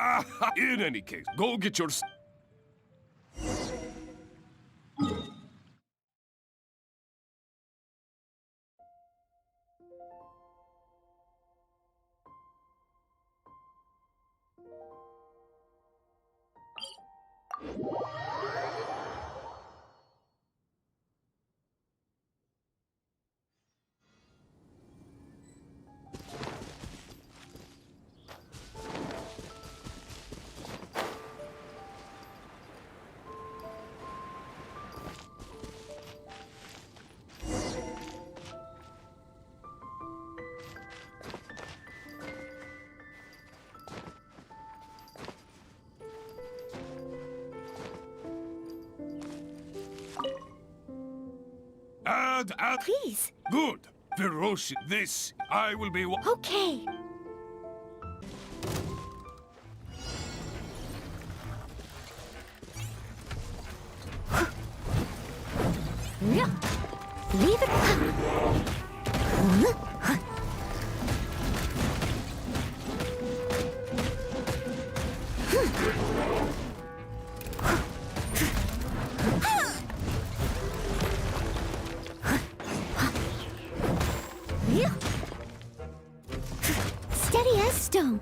In any case, go get your... Add. Please. Good. Ferocious. This, I will be... Okay. Leave it. Steady as stone.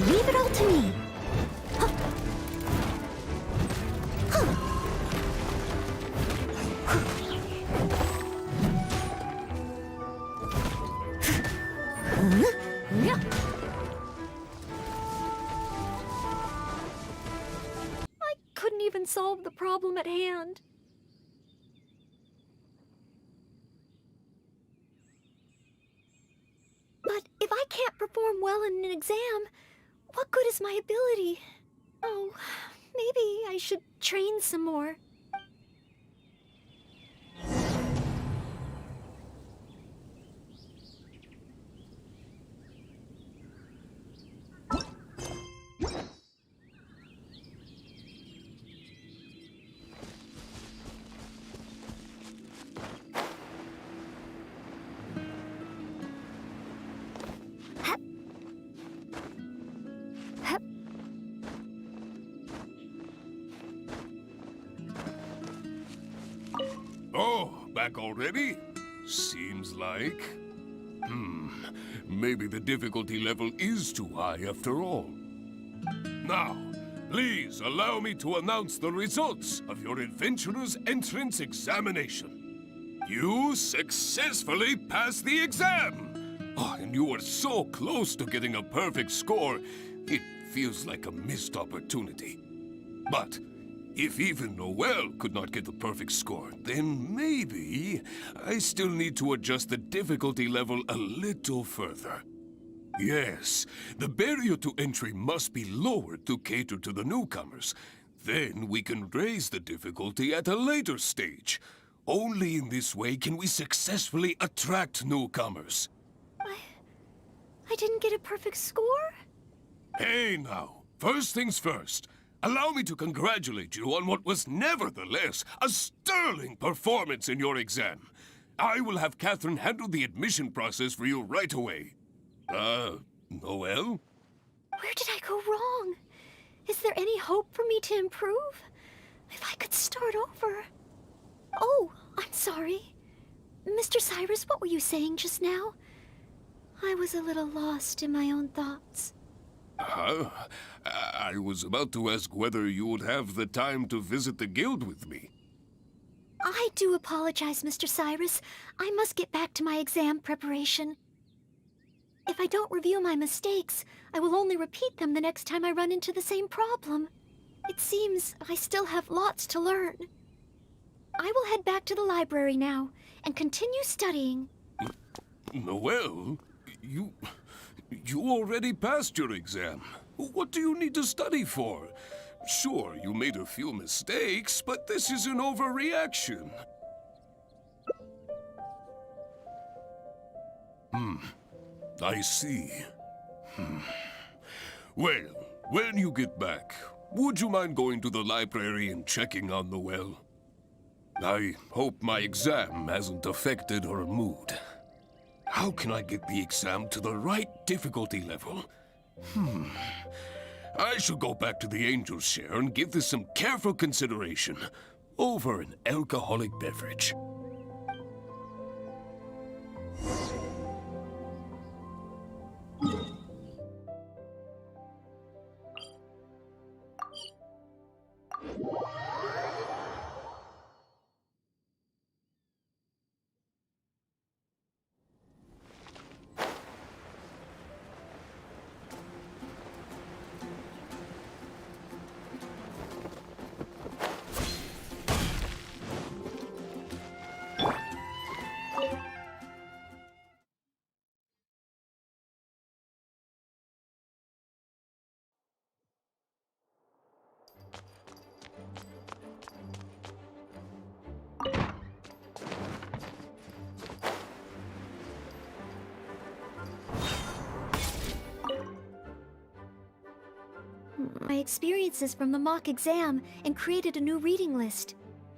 Leave it all to me. I couldn't even solve the problem at hand. But if I can't perform well in an exam, what good is my ability? Oh, maybe I should train some more. Oh, back already? Seems like... Maybe the difficulty level is too high after all. Now, please allow me to announce the results of your adventurer's entrance examination. You successfully passed the exam! Oh, and you were so close to getting a perfect score, it feels like a missed opportunity. But if even Noelle could not get the perfect score, then maybe I still need to adjust the difficulty level a little further. Yes, the barrier to entry must be lowered to cater to the newcomers. Then we can raise the difficulty at a later stage. Only in this way can we successfully attract newcomers. I didn't get a perfect score? Hey now, first things first. Allow me to congratulate you on what was nevertheless a sterling performance in your exam. I will have Catherine handle the admission process for you right away. Noelle? Where did I go wrong? Is there any hope for me to improve? If I could start over. Oh, I'm sorry. Mr. Cyrus, what were you saying just now? I was a little lost in my own thoughts. I was about to ask whether you would have the time to visit the guild with me. I do apologize, Mr. Cyrus. I must get back to my exam preparation. If I don't review my mistakes, I will only repeat them the next time I run into the same problem. It seems I still have lots to learn. I will head back to the library now and continue studying. Noelle, you already passed your exam. What do you need to study for? Sure, you made a few mistakes, but this is an overreaction. I see. Well, when you get back, would you mind going to the library and checking on Noelle? I hope my exam hasn't affected her mood. How can I get the exam to the right difficulty level? I should go back to the Angel's Share and give this some careful consideration over an alcoholic beverage. My experiences from the mock exam and created a new reading list.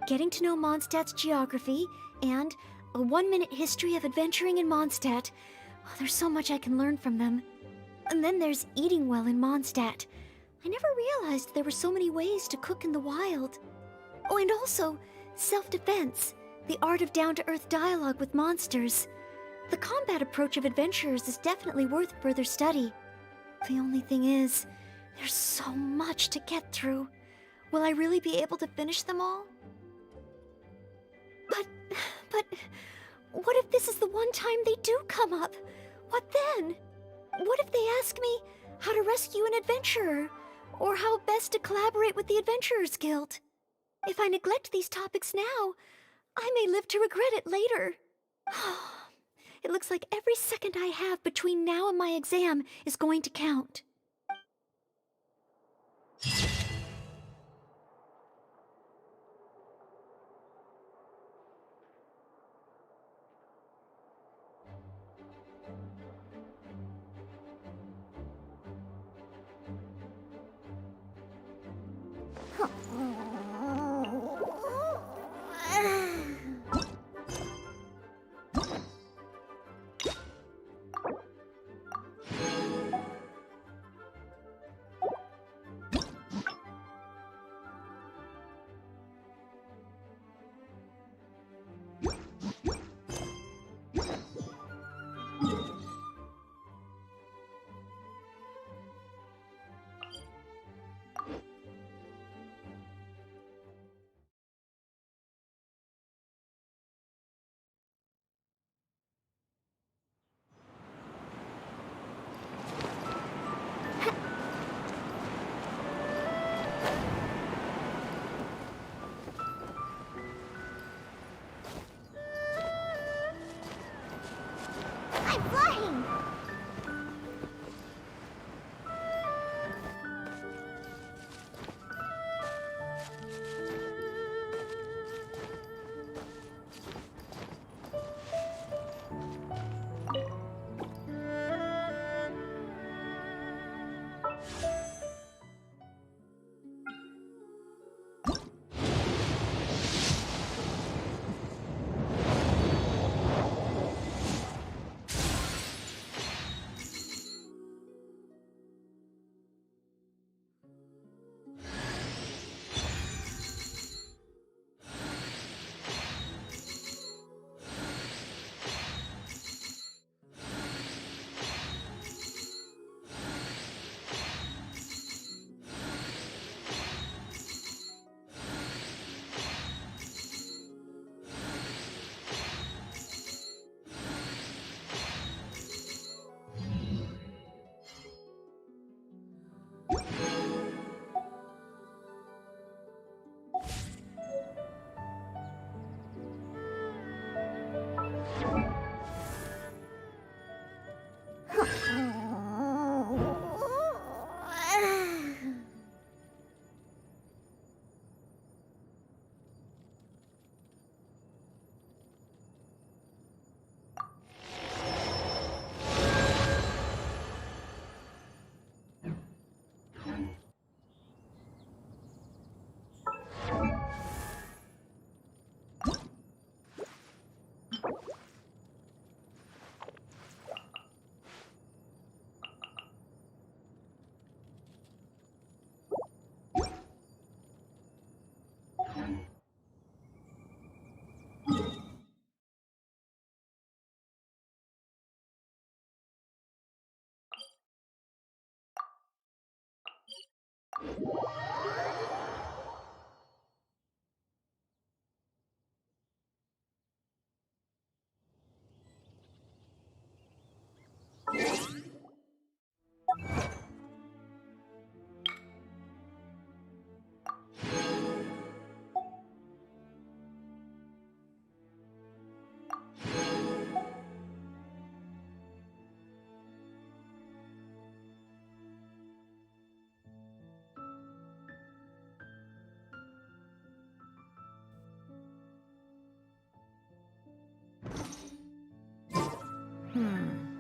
Getting to know Mondstadt's geography and a 1-minute history of adventuring in Mondstadt. Oh, there's so much I can learn from them. And then there's eating well in Mondstadt. I never realized there were so many ways to cook in the wild. Oh, and also self-defense, the art of down-to-earth dialogue with monsters. The combat approach of adventurers is definitely worth further study. The only thing is, there's so much to get through. Will I really be able to finish them all? But, what if this is the one time they do come up? What then? What if they ask me how to rescue an adventurer? Or how best to collaborate with the Adventurers Guild? If I neglect these topics now, I may live to regret it later. It looks like every second I have between now and my exam is going to count.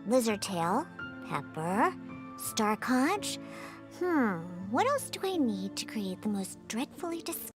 Lizardtail, Pepper, Starconch. What else do I need to create the most dreadfully disgusting?